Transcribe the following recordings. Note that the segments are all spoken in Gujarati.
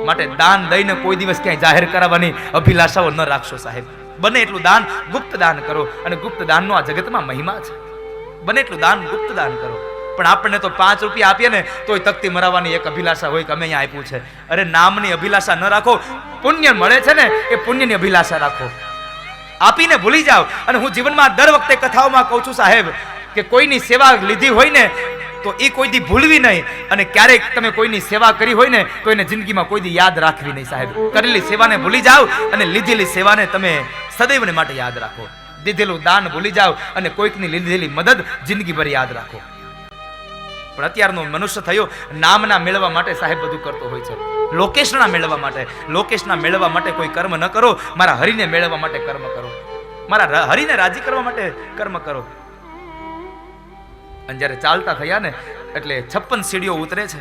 માટે દાન દઈને કોઈ દિવસ ક્યાંય જાહેર કરાવવાની અભિલાષાઓ ન રાખશો સાહેબ. બને એટલું દાન ગુપ્ત દાન કરો, અને ગુપ્ત દાનનો આ જગતમાં મહિમા છે. બને એટલું દાન ગુપ્ત દાન કરો. પણ આપણને તો 5 રૂપિયા આપીએ ને તોય તકતી મરાવવાની એક અભિલાષા હોય કે અમે અહીંયા આપ્યું છે. અરે નામની અભિલાષા ન રાખો, પુણ્ય મળે છે ને એ પુણ્યની અભિલાષા રાખો. આપીને ભૂલી જાઓ. અને હું જીવનમાં દર વખતે કથાઓમાં કહું છું સાહેબ કે કોઈની સેવા લીધી હોય ને તો એ કોઈ દી ભૂલવી નહીં, અને ક્યારેક તમે કોઈની સેવા કરી હોય ને તો એને જિંદગીમાં કોઈ દી યાદ રાખવી નહીં સાહેબ. કરેલી સેવાને ભૂલી જાઓ અને લીધેલી સેવાને તમે સદૈવને માટે યાદ રાખો. દીધેલું દાન ભૂલી જાઓ અને કોઈકની લીધેલી મદદ જિંદગીભર યાદ રાખો. પણ અત્યારનો મનુષ્ય થયો નામના મેળવવા માટે સાહેબ બધું કરતો હોય છે. લોકેશના મેળવવા માટે, લોકેશના મેળવવા માટે કોઈ કર્મ ન કરો, મારા હરિને મેળવવા માટે કર્મ કરો, મારા હરિને રાજી કરવા માટે કર્મ કરો. અને જ્યારે ચાલતા થયા ને એટલે 56 સીડીઓ ઉતરે છે,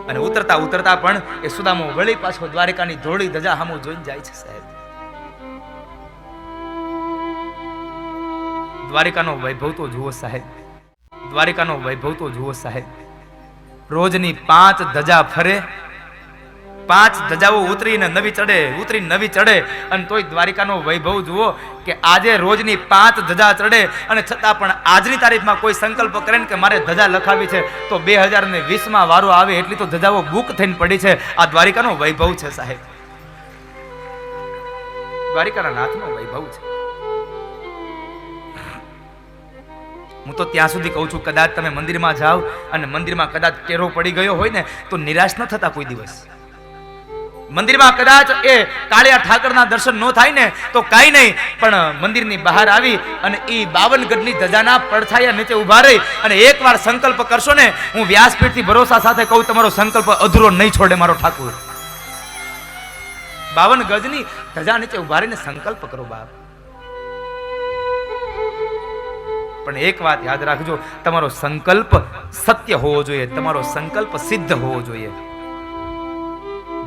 અને ઉતરતા ઉતરતા પણ એ સુદામો વળી પાછો દ્વારિકાની ધોળી ધજા સામું જોઈને જાય છે સાહેબ. દ્વારિકાનો વૈભવ તો જુઓ સાહેબ, દ્વારિકાનો વૈભવ તો જુઓ સાહેબ. રોજની 5 ધજા ફરે, 5 ધજાઓ ઉતરીને નવી ચડે, ઉતરીને નવી ચડે, અને તોય દ્વારિકાનો વૈભવ જુઓ કે આજે રોજની 5 ધજા ચડે, અને છતાં પણ આજની તારીખમાં કોઈ સંકલ્પ કરે ને કે મારે ધજા લખાવી છે તો 2020માં વારો આવે એટલી તો ધજાઓ બુક થઈને પડી છે. આ દ્વારિકાનો વૈભવ છે સાહેબ, દ્વારિકાના નાથનો વૈભવ છે. હું તો ત્યાં સુધી કહું છું, કદાચ તમે મંદિરમાં જાઓ અને મંદિરમાં કદાચ ટેરો પડી ગયો હોય ને તો નિરાશ ન થતા કોઈ દિવસ. મંદિરમાં કદાચ એ કાળિયા ઠાકરના દર્શન ન થાય ને તો કાંઈ નહીં, પણ મંદિરની બહાર આવી અને એ 52 ગજની ધજાના પડછાયા નીચે ઉભા રહી અને એકવાર સંકલ્પ કરશો ને, હું વ્યાસપીઠથી ભરોસા સાથે કહું, તમારો સંકલ્પ અધૂરો નહીં છોડે મારો ઠાકુર. 52 ગજની ધજા નીચે ઉભા રહીને સંકલ્પ કરો બાપ. પણ એક વાત યાદ રાખજો, તમારો સંકલ્પ સત્ય હોવો જોઈએ, તમારો સંકલ્પ સિદ્ધ હોવો જોઈએ.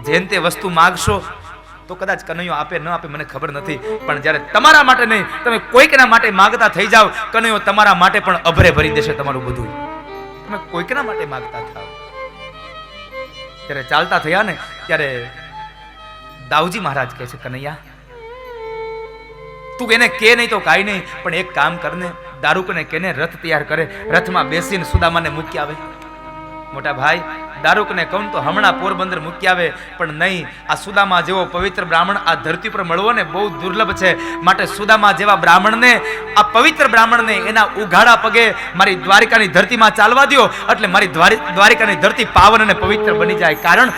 જેન તે વસ્તુ માગશો તો કદાચ કનૈયો આપે ન આપે મને ખબર નથી, પણ જ્યારે તમારા માટે નહીં તમે કોઈકના માટે માગતા થઈ જાઓ, કનૈયો તમારા માટે પણ અભરે ભરી દેશે તમારું બધું. તમે કોઈકના માટે માગતા થાવ. ત્યારે ચાલતા થયા ને ત્યારે દાઉજી મહારાજ કહે છે, કનૈયા તું એને કે નહીં તો કાંઈ નહીં, પણ એક કામ કરને, દારૂકને કેને રથ તૈયાર કરે, રથમાં બેસીને સુદામાને મૂકી આવે. મોટા ભાઈ દારૂકને કહું તો હમણાં પોરબંદર મૂકી આવે, પણ નહીં, આ સુદામા જેવો પવિત્ર બ્રાહ્મણ આ ધરતી પર મળવો ને બહુ દુર્લભ છે. માટે સુદામા જેવા બ્રાહ્મણને, આ પવિત્ર બ્રાહ્મણને એના ઉઘાડા પગે મારી દ્વારિકાની ધરતીમાં ચાલવા દો, એટલે મારી દ્વારિકાની ધરતી પાવન અને પવિત્ર બની જાય. કારણ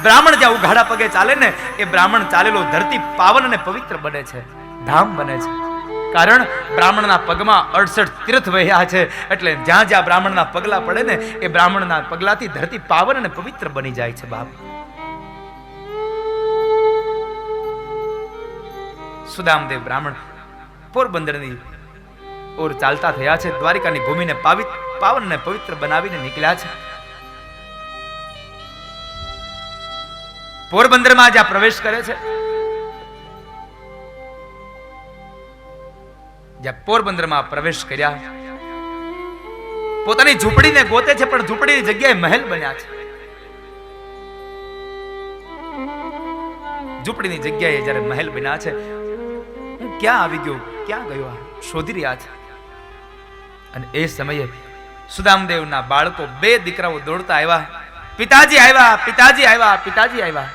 બ્રાહ્મણ જ્યાં ઉઘાડા પગે ચાલે ને એ બ્રાહ્મણ ચાલેલો ધરતી પાવન અને પવિત્ર બને છે, ધામ બને છે. કારણ બ્રાહ્મણના પગમાં 68 તીર્થ વહ્યા છે, એટલે જ્યાં જ્યાં બ્રાહ્મણના પગલા પડે ને એ બ્રાહ્મણના પગલાથી ધરતી પાવન અને પવિત્ર બની જાય છે બાપ. સુદામદેવ બ્રાહ્મણ પોરબંદરની ઓર ચાલતા થયા છે, દ્વારિકાની ભૂમિને પાવન અને પવિત્ર બનાવીને નીકળ્યા છે. પોરબંદરમાં જ્યાં પ્રવેશ કરે છે, જ્યાં પોરબંદરમાં પ્રવેશ કર્યા, પોતાની ઝૂંપડીને ગોતે છે, પણ ઝૂંપડીની જગ્યાએ મહેલ બન્યા છે. ઝૂંપડીની જગ્યાએ જ્યારે મહેલ બન્યા છે, હું ક્યાં આવી ગયો, ક્યાં ગયો, શોધી રહ્યા છે. અને એ સમયે સુદામદેવના બાળકો 2 દીકરાઓ દોડતા આવ્યા, પિતાજી આવ્યા, પિતાજી આવ્યા, પિતાજી આવ્યા.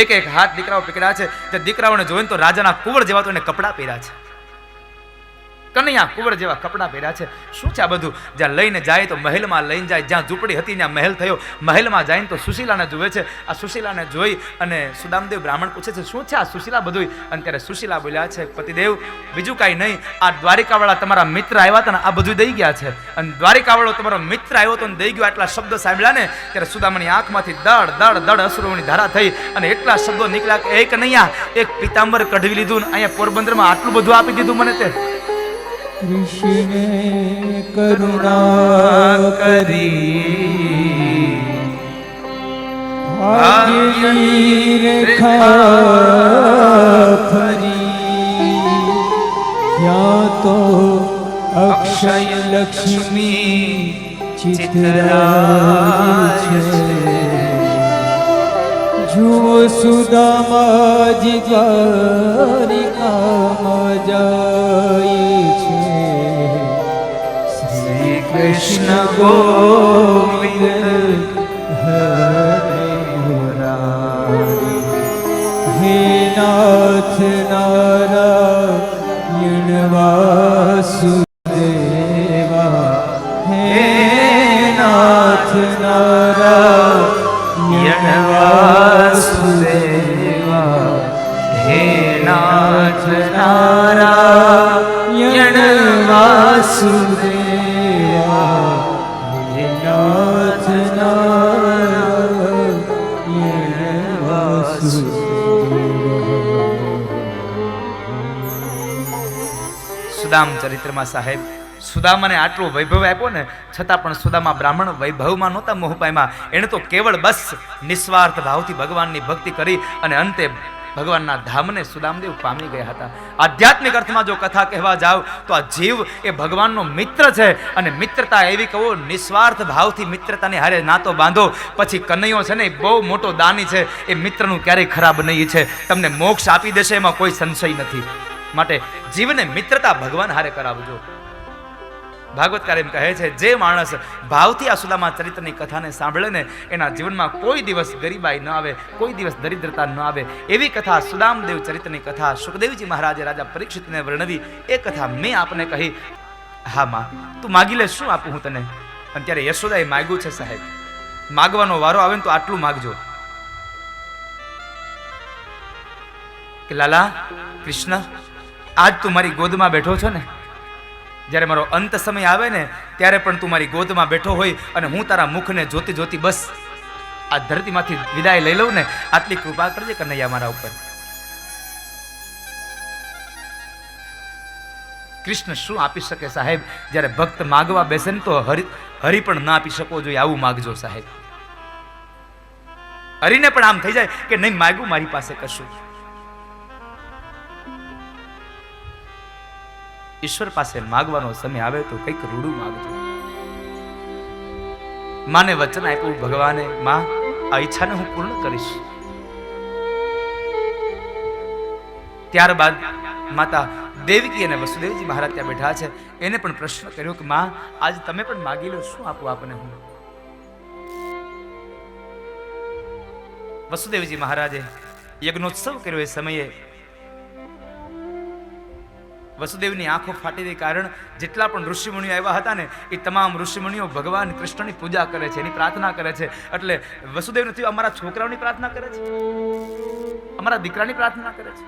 એક એક હાથ દીકરાઓ પકડ્યા છે. તે દીકરાઓને જોઈને તો રાજાના કુંવર જેવા તો એને કપડા પહેર્યા છે, કનૈયા કુંવર જેવા કપડા પહેર્યા છે. શું છે આ બધું? જ્યાં લઈને જાય તો મહેલમાં લઈને જાય, જ્યાં ઝૂંપડી હતી ત્યાં મહેલ થયો, મહેલમાં જાય તો સુશીલાને જુએ છે. આ સુશીલાને જોઈ અને સુદામદેવ બ્રાહ્મણ પૂછે છે, શું છે આ સુશીલા બધું? અને ત્યારે સુશીલા બોલ્યા છે, પતિદેવ બીજું કાંઈ નહીં, આ દ્વારિકાવાળા તમારા મિત્ર આવ્યા હતા ને આ બધું દઈ ગયા છે. અને દ્વારિકાવાળો તમારો મિત્ર આવ્યો તો દઈ ગયો. આટલા શબ્દો સાંભળ્યા ને ત્યારે સુદામાની આંખમાંથી દડ દડ દડ અશ્રુઓની ધારા થઈ અને એટલા શબ્દો નીકળ્યા કે એક નૈયા એક પિતાંબર કઢવી લીધું ને અહીંયા પોરબંદરમાં આટલું બધું આપી દીધું મને. તે ऋषिने करुणा करी भाग्यनी रेखा फरी यहाँ तो अक्षय लक्ष्मी चितराई है। સુદામાજી દ્વારિકામાં જાય છે શ્રી કૃષ્ણ ગોવિંદ હરે મુરારી હે નાથ નારાયણ વાસુદેવા હે નાથ નારાયણ વાસુદેવા હે નાથ નારાયણ વાસુદેવા હે નાથ નારાયણ વાસુદેવા સુદામ ચરિત્રમાં સાહેબ સુદામાને આટલો વૈભવ આપ્યો ને છતાં પણ સુદામા બ્રાહ્મણ વૈભવમાં નહોતા મોહ પામ્યા. એણે તો કેવળ બસ નિસ્વાર્થ ભાવથી ભગવાનની ભક્તિ કરી અને અંતે ભગવાનના ધામને સુદામદેવ પામી ગયા હતા. આધ્યાત્મિક અર્થમાં જો કથા કહેવા જાવ તો આ જીવ એ ભગવાનનો મિત્ર છે અને મિત્રતા એવી કહો નિસ્વાર્થ ભાવથી મિત્રતાની હારે નાતો બાંધો પછી કનૈયો છે ને એ બહુ મોટો દાની છે. એ મિત્રનું ક્યારેય ખરાબ નહીં છે, તમને મોક્ષ આપી દેશે એમાં કોઈ સંશય નથી. માટે જીવને મિત્રતા ભગવાન હારે કરાવજો. ભાગવતકાર એમ કહે છે જે માણસ ભાવથી આ સુદામા ચરિત્રની કથાને સાંભળે ને એના જીવનમાં કોઈ દિવસ ગરીબાઈ ન આવે, કોઈ દિવસ દરિદ્રતા ન આવે. એવી કથા સુદામદેવ ચરિત્રની કથા સુખદેવજી મહારાજે રાજા પરીક્ષિતને વર્ણવી. એ કથા મેં આપને કહી. હા માં, તું માગી લે, શું આપું હું તને? અને ત્યારે યશોદાએ માગ્યું છે સાહેબ. માગવાનો વારો આવે ને તો આટલું માગજો કે લાલા કૃષ્ણ, આજ તું મારી ગોદમાં બેઠો છો ને, જ્યારે મારો અંત સમય આવે ને ત્યારે પણ તું મારી ગોદમાં બેઠો હોય અને હું તારા મુખને જોતી જોતી બસ આ ધરતીમાંથી વિદાય લઈ લઉં ને, આટલી કૃપા કરજે કનૈયા મારા ઉપર. કૃષ્ણ શું આપી શકે સાહેબ? જ્યારે ભક્ત માગવા બેસે ને તો હરિ પણ ના આપી શકો જોઈએ, આવું માગજો સાહેબ. હરિને પણ આમ થઈ જાય કે નહીં માગ્યું મારી પાસે કશું. ઈશ્વર પાસે માગવાનો સમય આવે તો કંઈક રૂડું માગજો. માને વચન આપ્યું ભગવાને, માં આ ઈચ્છાને હું પૂર્ણ કરીશ. ત્યારબાદ માતા દેવકી અને વસુદેવજી મહારાજ ત્યાં બેઠા છે. એને પણ પ્રશ્ન કર્યો કે માં આજ તમે પણ માગી લો, શું આપું આપને હું? વસુદેવજી મહારાજે યજ્ઞોત્સવ કર્યો. એ સમયે વસુદેવની આંખો ફાટેલી કારણ જેટલા પણ ઋષિમુનિઓ આવ્યા હતા ને એ તમામ ઋષિમુનિઓ ભગવાન કૃષ્ણની પૂજા કરે છે, એની પ્રાર્થના કરે છે. એટલે વસુદેવને થયું અમારા છોકરાઓની પ્રાર્થના કરે છે, અમારા દીકરાની પ્રાર્થના કરે છે.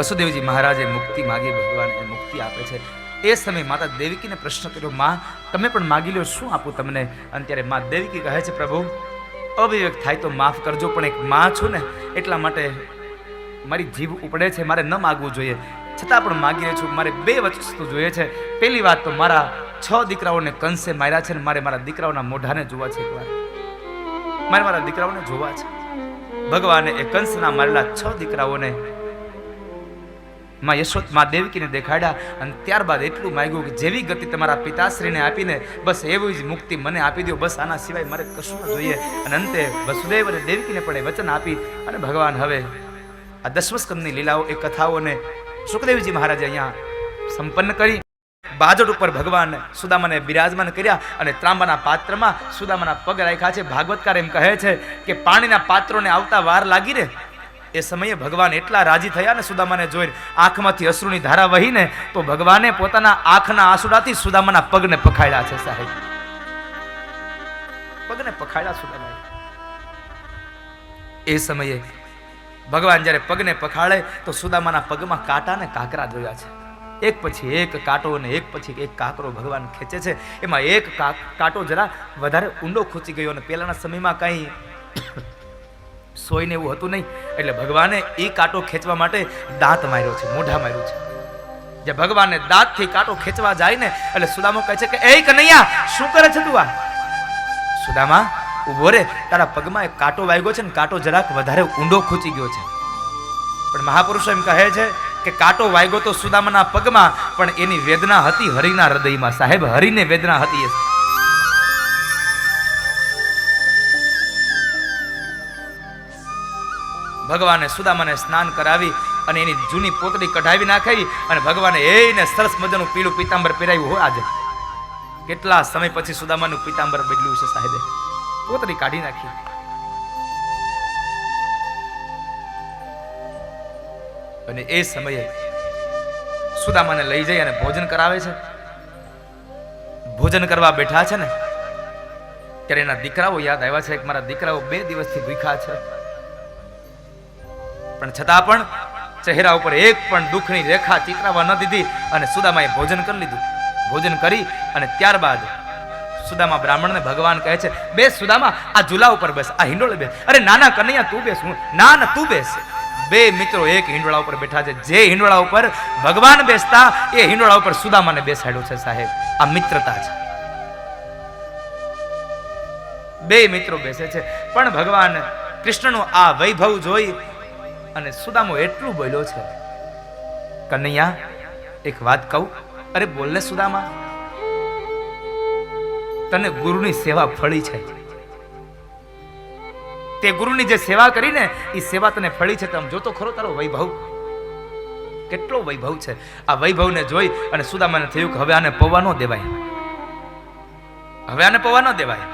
વસુદેવજી મહારાજે મુક્તિ માગી, ભગવાન એ મુક્તિ આપે છે. એ સમયે માતા દેવકીને પ્રશ્ન કર્યો, માં તમે પણ માગી લો, શું આપું તમને? અને ત્યારે મા દેવકી કહે છે, પ્રભુ અવિવેક થાય તો માફ કરજો, પણ એક માં છું ને એટલા માટે મારી જીભ ઉપડે છે, મારે ન માગવું જોઈએ, છતાં પણ માગી રહી છું. મારે બે વસ્તુ જોઈએ છે. પહેલી વાત તો મારા 6 દીકરાઓને કંસે માર્યા છે ને મારે મારા દીકરાઓના મોઢાને જોવા છે. એકવાર મારે મારા દીકરાઓને જોવા છે. ભગવાને એ કંસના મારેલા 6 દીકરાઓને માં યશોદ માં દેવકીને દેખાડ્યા અને ત્યારબાદ એટલું માંગ્યું કે જેવી ગતિ તમારા પિતાશ્રીને આપીને બસ એવી જ મુક્તિ મને આપી દો, બસ આના સિવાય મારે કશું ન જોઈએ. અને અંતે વસુદેવ અને દેવકીને પણ એ વચન આપી અને ભગવાન હવે આ દશમસ્કંદની લીલાઓ, એ કથાઓને સુખદેવજી મહારાજે અહીંયા સંપન્ન કરી. બાજટ ઉપર ભગવાન સુદામાને બિરાજમાન કર્યા અને ત્રાંબાના પાત્રમાં સુદામાના પગ રાખ્યા છે. ભાગવતકાર એમ કહે છે કે પાણીના પાત્રોને આવતા વાર લાગી ને એ સમયે ભગવાન એટલા રાજી થયા ને સુદામાને જોઈને, આંખમાંથી અશ્રુની ધારા વહીને તો ભગવાને પોતાના આંખના આંસુડાથી સુદામાના પગને પખાડ્યા છે સાહેબ. પગને પખાડ્યા સુદામાએ. એ સમયે ભગવાન જ્યારે પગને પખાડે તો સુદામાના પગમાં કાંટા ને કાંકરા જોયા છે. એક પછી એક કાંટો અને એક પછી એક કાંકરો ભગવાન ખેંચે છે. એમાં એક કાંટો જરા વધારે ઊંડો ખૂંચી ગયો અને પહેલાના સમયમાં કંઈ સોયને એવું હતું નહીં, એટલે ભગવાને એ કાંટો ખેંચવા માટે દાંત માર્યો છે, મોઢા માર્યું છે. જે ભગવાનને દાંતથી કાંટો ખેંચવા જાય ને એટલે સુદામા કહે છે કે એ કનૈયા શું કરે છે તું? આ સુદામા ઉભો રે, તારા પગમાં એક કાંટો વાગ્યો છે ને કાંટો જરાક વધારે ઊંડો ખૂંચી ગયો છે. પણ મહાપુરુષો એમ કહે છે કે કાંટો વાગ્યો તો સુદામાના પગમાં, પણ એની વેદના હતી હરિના હૃદયમાં. સાહેબ, હરિને વેદના હતી. ભગવાને સુદામાને સ્નાન કરાવી અને એની જૂની પોતળી કઢાવી નાખી અને ભગવાને એને સરસ મજાનું પીળું પીતાંબર પહેરાવ્યું હોય. આજે કેટલા સમય પછી સુદામાનું પીતાંબર બદલ્યું છે સાહેબે. પોતળી કાઢી નાખી. અને એ સમયે સુદામાને લઈ જઈ અને ભોજન કરાવે છે. ભોજન કરવા બેઠા છે ને ત્યારે એના દીકરાઓ યાદ આવ્યા છે કે મારા દીકરાઓ 2 દિવસથી ભૂખ્યા છે. પણ છતાં પણ ચહેરા ઉપર એક પણ દુઃખની રેખા ચિતરાવા ન દીધી અને સુદામાએ ભોજન કરી લીધું. ભોજન કરી અને ત્યારબાદ સુદામા બ્રાહ્મણને ભગવાન કહે છે, બેસ સુદામા, આ ઝૂલા ઉપર બેસ, આ હિંડોળે બેસ. અરે નાના કનૈયા તું બેસ. ના તું બેસ. 2 મિત્રો એક હિંડોળા ઉપર બેઠા છે. જે હિંડોળા ઉપર ભગવાન બેસતા એ હિંડોળા ઉપર સુદામાને બેસાડ્યો છે. સાહેબ, આ મિત્રતા છે. 2 મિત્રો બેસે છે. પણ ભગવાન કૃષ્ણનો આ વૈભવ જોઈ અને સુદામો એટલું બોલ્યો છે, કનૈયા એક વાત કહું. અરે બોલને સુદામા, તને ગુરુની સેવા ફળી છે. તે ગુરુની જે સેવા કરીને એ સેવા તને ફળી છે. તમે જોતો ખરો તારો વૈભવ કેટલો વૈભવ છે. આ વૈભવને જોઈ અને સુદામાને થયું કે હવે આને પૌવા ન દેવાય, હવે આને પૌવા ન દેવાય.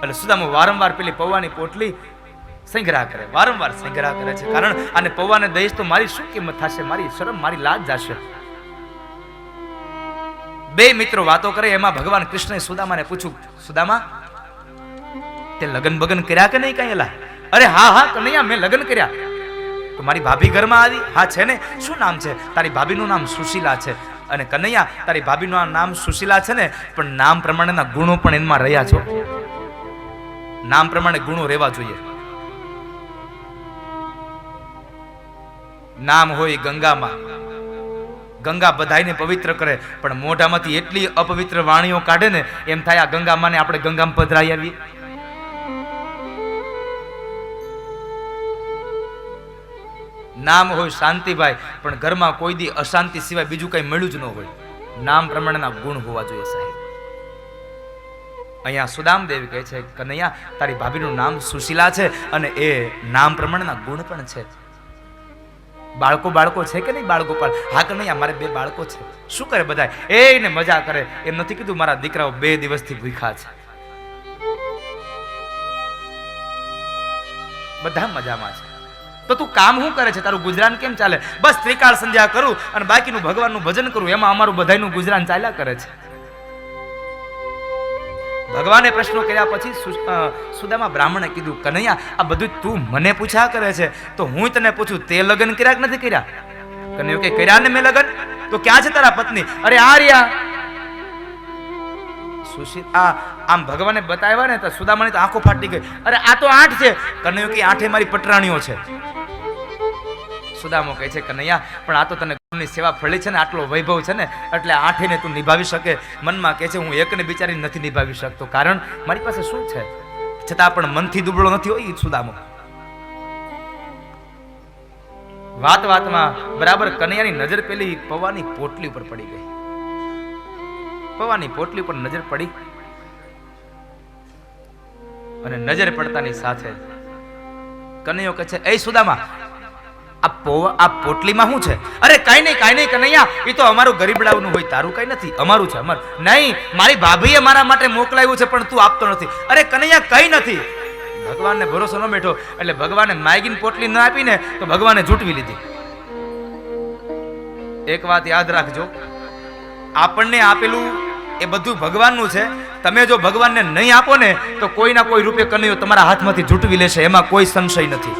એટલે સુદામો વારંવાર પેલી પૌવાની પોટલી સંગ્રહ કરે, વારંવાર સંગ્રહ કરે છે. કારણ આને પૌવાને દઈશ તો મારી શું કિંમત થશે, મારી શરમ, મારી લાજ જશે. 2 મિત્રો વાતો કરે. એમાં ભગવાન કૃષ્ણએ સુદામાને પૂછ્યું, સુદામા તે લગન બગન કર્યા કે નહીં કઈ? એલા, અરે હા કનૈયા, મેં લગન કર્યા. તો મારી ભાભી ઘરમાં આવી? હા છે ને. શું નામ છે? તારી ભાભીનું નામ સુશીલા છે. અને કનૈયા, તારી ભાભીનું નામ સુશીલા છે ને, પણ નામ પ્રમાણેના ગુણો પણ એમાં રહ્યા છો. નામ પ્રમાણે ગુણો રહેવા જોઈએ. નામ હોય ગંગામાં, ગંગા બધાયને પવિત્ર કરે, પણ મોઢામાંથી એટલી અપવિત્ર વાણીઓ કાઢે ને એમ થાય આ ગંગામાને આપણે ગંગામાં પધરાઈ આવીએ. નામ હોય શાંતિભાઈ, પણ ઘરમાં કોઈ દી અશાંતિ સિવાય બીજું કઈ મળ્યું જ ન હોય. નામ પ્રમાણેના ગુણ હોવા જોઈએ સાહેબ. અહીંયા સુદામદેવ કહે છે, કનૈયા તારી ભાભીનું નામ સુશીલા છે અને એ નામ પ્રમાણેના ગુણ પણ છે. બાળકો છે કે નહીં? બાળકો પર હા કનૈયા, મારે 2 બાળકો છે. શું કરે બધા? એને મજા કરે. એમ નથી કીધું મારા દીકરાઓ 2 દિવસથી ભૂખ્યા છે. બધા મજામાં છે. તો તું કામ શું કરે છે? તારું ગુજરાન કેમ ચાલે? બસ ત્રિકાળ સંધ્યા કરું અને બાકીનું ભગવાનનું ભજન કરું, એમાં અમારું બધાયનું ગુજરાન ચાલ્યા કરે છે. ભગવાને પ્રશ્નો કર્યા પછી સુદામા બ્રાહ્મણે કીધું, કનૈયા આ બધું તું મને પૂછ્યા કરે છે, તો હું તને પૂછું, તે લગ્ન કર્યા કે નથી કર્યા? કનૈયો કે કર્યા ને મેં લગ્ન. તો ક્યાં છે તારા પત્ની? અરે આ રહ્યા. સુશીલ આમ ભગવાને બતાવ્યા ને તો સુદામાની તો આંખો ફાટી ગઈ. અરે આ તો 8 છે. કનૈયો કે 8 મારી પટરાણીઓ છે. સુદામો કહે છે, કનૈયા પણ આ તો તને ગુરુની સેવા ફળી છે ને, આટલો વૈભવ છે ને, એટલે 8 ને તું નિભાવી શકે. મનમાં કહે છે, હું એકને બિચારી નથી નિભાવી શકતો, કારણ મારી પાસે શું છે. છતાં પણ મનથી દુબળો નથી હોય સુદામો. વાતમાં બરાબર કનૈયાની નજર પેલી પૌવાની પોટલી ઉપર પડી ગઈ. પૌવાની પોટલી ઉપર નજર પડી અને નજર પડતાની સાથે કનૈયો કહે છે, એ સુદામા આ પોટલીમાં શું છે? અરે કાઈ નહીં કનૈયા, એ તો અમારું ગરીબડાઓનું હોય, તારું કઈ નથી. અમારું છે. અમારું નહીં, મારી ભાભીએ મારા માટે મોકલાવ્યું છે, પણ તું આપતો નથી. અરે કનૈયા કઈ નથી. ભગવાનને ભરોસો ન બેઠો એટલે ભગવાને માગીને પોટલી ન આપીને તો ભગવાને ઝૂંટવી લીધી. એક વાત યાદ રાખજો, આપણને આપેલું એ બધું ભગવાનનું છે. તમે જો ભગવાનને નહીં આપો ને તો કોઈના કોઈ રૂપે કનૈયો તમારા હાથમાંથી ઝૂંટવી લેશે, એમાં કોઈ સંશય નથી.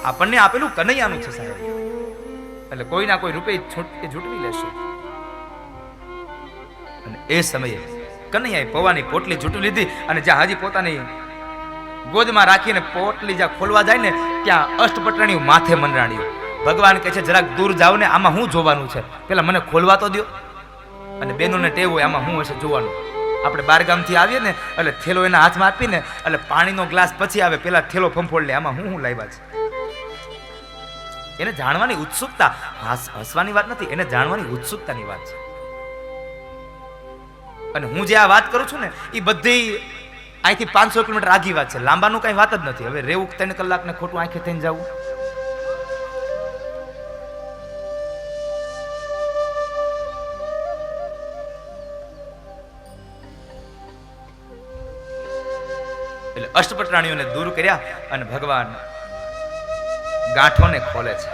આપણને આપેલું કનૈયાનું છે સાહેબ, એટલે કોઈના કોઈ રૂપે ઝૂંટવી લેશે. અને એ સમયે કનૈયાએ પૌવાની પોટલી ઝૂંટવી લીધી અને જ્યાં હાજી પોતાની ગોદમાં રાખીને પોટલી જ્યાં ખોલવા જાય ને ત્યાં અષ્ટપટરાણીઓ માથે મંડરાણ્યું. ભગવાન કહે છે, જરાક દૂર જાઓ ને, આમાં શું જોવાનું છે? પેલા મને ખોલવા તો દો. અને બેનોને ટેવ હોય, આમાં શું હશે જોવાનું. આપણે બારગામથી આવીએ ને એટલે થેલો એના હાથમાં આપીને એટલે પાણીનો ગ્લાસ પછી આવે, પેલા થેલો ફંફોડ લે, આમાં હું લાવ્યા છે. એને જાણવાની ઉત્સુકતા, હસવાની વાત નથી, એને જાણવાની ઉત્સુકતાની વાત છે. અને હું જે આ વાત કરું છું ને એ બધી અહીંથી 500 કિલોમીટર આગી વાત છે, લાંબાનું કઈ વાત જ નથી. હવે રેવું 3 કલાક ને ખોટું આંખે થઈને જવું. એટલે અષ્ટપટરાણીઓને દૂર કર્યા અને ભગવાન ગાંઠોને ખોલે છે.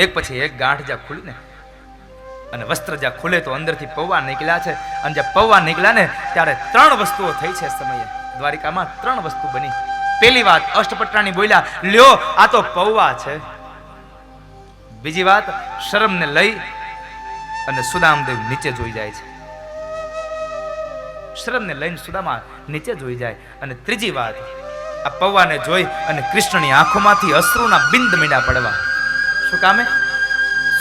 એક પછી એક ગાંઠ જ્યાં ખુલીને અને વસ્ત્ર જ્યાં ખુલે તો અંદરથી પૌવા નીકળ્યા છે. અને જ્યાં પૌવા નીકળ્યા ને ત્યારે 3 વસ્તુઓ થઈ છે. સમયે દ્વારિકામાં 3 વસ્તુ બની. પહેલી વાત, અષ્ટપટરાણી બોલ્યા, લ્યો આ તો પૌવા છે. બીજી વાત, શરમને લઈ અને સુદામદેવ નીચે જોઈ જાય છે. શરમને લઈને સુદામા નીચે જોઈ જાય. અને ત્રીજી વાત, આ પૌવાને જોઈ અને કૃષ્ણની આંખોમાંથી અશ્રુના બિંદ મીંડા પડવા. શું કામે?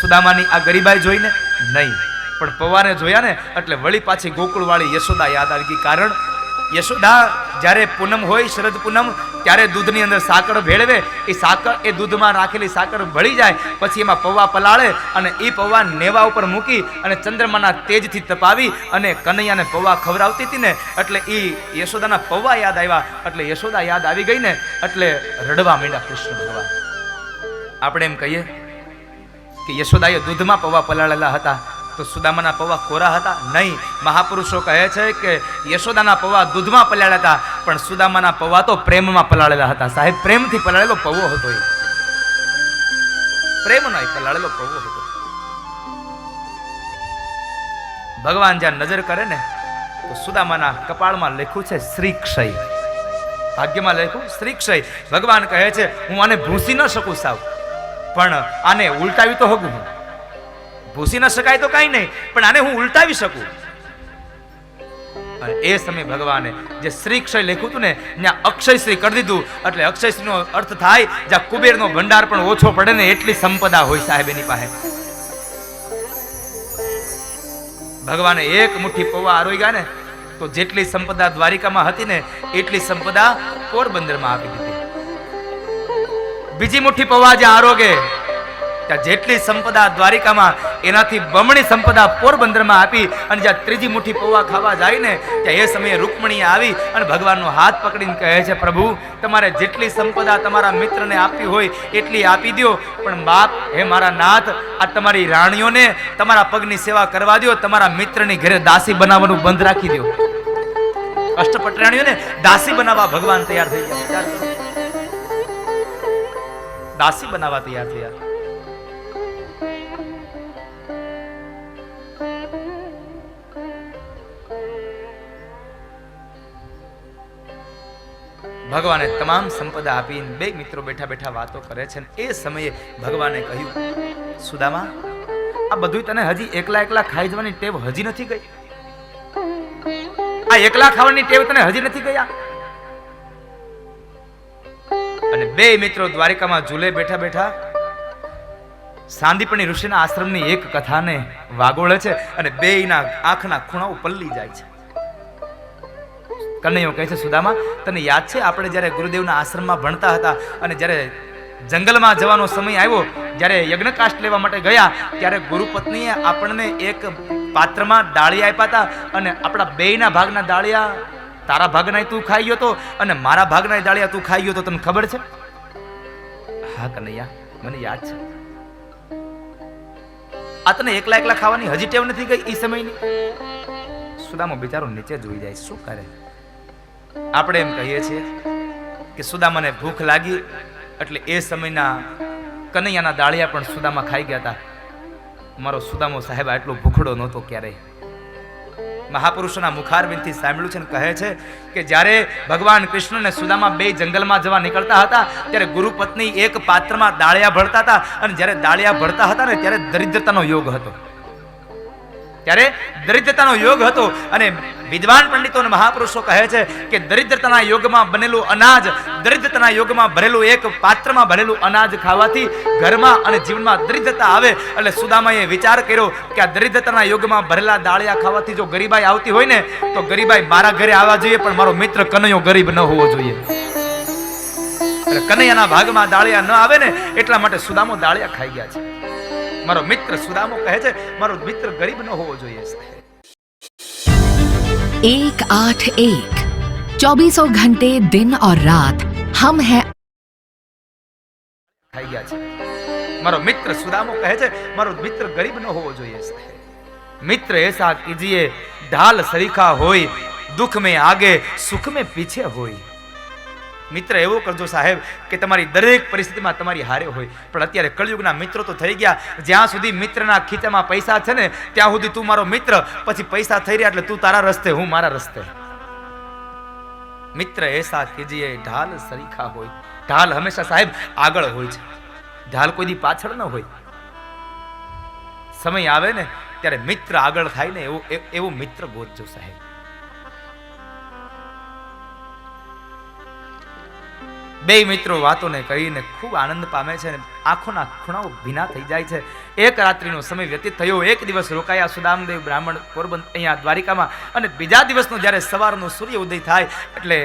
સુદામાની આ ગરીબાઈ જોઈને નહીં, પણ પૌવાને જોયા ને એટલે વળી પાછી ગોકુળવાળી યશોદા યાદ આવી ગઈ. કારણ યશોદા જ્યારે પૂનમ હોય, શરદ પૂનમ, ત્યારે દૂધની અંદર સાકર ભેળવે. એ સાકર, એ દૂધમાં રાખેલી સાકર ભળી જાય પછી એમાં પૌવા પલાળે અને એ પૌવા નેવા ઉપર મૂકી અને ચંદ્રમાના તેજથી તપાવી અને કનૈયાને પૌવા ખવડાવતી હતી ને, એટલે એ યશોદાના પૌવા યાદ આવ્યા. એટલે યશોદા યાદ આવી ગઈ ને એટલે રડવા માંડ્યા કૃષ્ણ ભગવાન. આપણે એમ કહીએ કે યશોદાએ દૂધમાં પૌવા પલાળેલા હતા તો સુદામાના પૌવા કોરા હતા? નહીં. મહાપુરુષો કહે છે કે યશોદાના પૌવા દૂધમાં પલાળ્યા હતા, પણ સુદામાના પૌવા તો પ્રેમમાં પલાળેલા હતા. સાહેબ, પ્રેમથી પલાળેલો પૌવો હતો. એ પ્રેમનો પલાળેલો પૌવો હતો. ભગવાન જ્યાં નજર કરે ને તો સુદામાના કપાળમાં લખ્યું છે શ્રીક્ષય. ભાગ્યમાં લખ્યું શ્રીક્ષય. ભગવાન કહે છે હું આને ભૂંસી ન શકું સાવ, પણ આને ઉલટાવી તો હગું. હું ભૂસી ન શકાય તો કાંઈ નહીં, પણ આને હું ઉલટાવી શકું. અને એ સમયે ભગવાને જે શ્રીક્ષય લખ્યું હતું ને ત્યાં અક્ષયશ્રી કરી દીધું. એટલે અક્ષયશ્રીનો અર્થ થાય જ્યાં કુબેરનો ભંડાર પણ ઓછો પડે ને એટલી સંપદા હોય સાહેબ એની પાસે. ભગવાને એક મુઠ્ઠી પૌવા આરોગ્યા ને તો જેટલી સંપદા દ્વારિકામાં હતી ને એટલી સંપદા પોરબંદરમાં આપી દીધી. બીજી મુઠ્ઠી પૌવા જ્યાં આરોગે ત્યાં જેટલી સંપદા દ્વારિકામાં એનાથી બમણી સંપદા પોરબંદરમાં આપી. અને જ્યાં ત્રીજી મુઠ્ઠી પૌવા ખાવા જાય ને ત્યાં એ સમયે રૂકમણી આવી અને ભગવાનનો હાથ પકડીને કહે છે, પ્રભુ તમારે જેટલી સંપદા તમારા મિત્રને આપી હોય એટલી આપી દો, પણ બાપ હે મારા નાથ, આ તમારી રાણીઓને તમારા પગની સેવા કરવા દો, તમારા મિત્રની ઘરે દાસી બનાવવાનું બંધ રાખી દો. અષ્ટપટરાણીઓને દાસી બનાવવા ભગવાન તૈયાર થઈ ગયા. દાસી બનાવવા તૈયાર થયા. ભગવાને તમામ સંપદા આપીને બે મિત્રો બેઠા બેઠા વાતો કરે છે. એ સમયે ભગવાને કહ્યું, સુદામા આ બધું તને હજી એકલા ખાઈ જવાની ટેવ હજી નથી ગઈ? આ એકલા ખાવાની ટેવ તને હજી નથી ગયા? અને બે મિત્રો દ્વારિકામાં ઝૂલે બેઠા બેઠા સાંદીપની ઋષિના આશ્રમની એક કથાને વાગોળે છે અને બેયના આંખના ખૂણાઓ પલ્લી જાય છે. કનૈયો કહે છે, સુદામા તને યાદ છે આપણે જ્યારે ગુરુદેવના આશ્રમમાં ભણતા હતા અને જ્યારે જંગલમાં જવાનો સમય આવ્યો, જ્યારે યજ્ઞકાષ્ઠ લેવા માટે ગયા ત્યારે ગુરુપત્નીએ આપણને એક પાત્રમાં ડાળિયા આપ્યા હતા અને આપણા બેયના ભાગના ડાળિયા તારા ભાગના તું ખાઈ ગયો તો અને મારા ભાગના ડાળિયા તું ખાઈ ગયો તો તને ખબર છે? હા કનૈયા, મને યાદ છે. આ તને એકલા ખાવાની હજી ટેવ નથી ગઈ એ સમયની? સુદામો બિચારો નીચે જોઈ જાય, શું કરે? આપણે એમ કહીએ છીએ કે સુદામાને ભૂખ લાગી એટલે એ સમયના કનૈયાના દાળિયા પણ સુદામા ખાઈ ગયા હતા. મારો સુદામો સાહેબ આટલો ભૂખડો નહોતો ક્યારેય. મહાપુરુષોના મુખારબિંદથી સાંભળ્યું છે ને કહે છે કે જ્યારે ભગવાન કૃષ્ણ અને સુદામા બે જંગલમાં જવા નીકળતા હતા ત્યારે ગુરુપત્ની એક પાત્રમાં દાળિયા ભરતા હતા અને જ્યારે દાળિયા ભરતા હતા ને ત્યારે દરિદ્રતાનો યોગ હતો. ત્યારે દરિદ્રતાનો યોગ હતો અને વિદ્વાન પંડિતો અને મહાપુરુષો કહે છે કે દરિદ્રતાના યોગમાં બનેલું અનાજ, દરિદ્રતાના યોગમાં ભરેલું એક પાત્રમાં ભરેલું અનાજ ખાવાથી ઘરમાં અને જીવનમાં દરિદ્રતા આવે. એટલે સુદામાએ વિચાર કર્યો કે આ દરિદ્રતાના યોગમાં ભરેલા દાળિયા ખાવાથી જો ગરીબાઈ આવતી હોય ને તો ગરીબાઈ મારા ઘરે આવવા જોઈએ, પણ મારો મિત્ર કનૈયો ગરીબ ન હોવો જોઈએ. એટલે કનૈયાના ભાગમાં દાળિયા ન આવે ને એટલા માટે સુદામો દાળિયા ખાઈ ગયા છે. મારો મિત્ર સુદામો કહે છે મારો મિત્ર ગરીબ ન હોવો જોઈએ. 181 24 घंटे दिन और रात हम हैं. ખાઈ ગયા છે. મારો મિત્ર સુદામો કહે છે મારો મિત્ર ગરીબ ન હોવો જોઈએ. મિત્ર એસા કીજીએ ઢાલ સરીખા હોય, દુઃખ में आगे सुख में पीछे હોય. મિત્ર એવો કરજો સાહેબ કે તમારી દરેક પરિસ્થિતિમાં તમારી હારે હોય. પણ અત્યારે કળયુગના મિત્રો તો થઈ ગયા, જ્યાં સુધી મિત્રના ખીચામાં પૈસા છે ને ત્યાં સુધી તું મારો મિત્ર, પછી પૈસા થઈ રહ્યા એટલે તું તારા રસ્તે હું મારા રસ્તે. મિત્ર એસા કીજીએ ઢાલ સરીખા હોય. ઢાલ હંમેશા સાહેબ આગળ હોય છે, ઢાલ કોઈ દી પાછળ ન હોય. સમય આવે ને ત્યારે મિત્ર આગળ થાય ને એવો મિત્ર ગોતજો સાહેબ. બે મિત્રો વાતોને કહીને ખૂબ આનંદ પામે છે, આંખોના ખૂણાઓ ભીના થઈ જાય છે. એક રાત્રિનો સમય વ્યતીત થયો. એક દિવસ રોકાયા સુદામદેવ બ્રાહ્મણ પોરબંદર અહીંયા દ્વારિકામાં, અને બીજા દિવસનો જ્યારે સવારનો સૂર્ય ઉદય થાય એટલે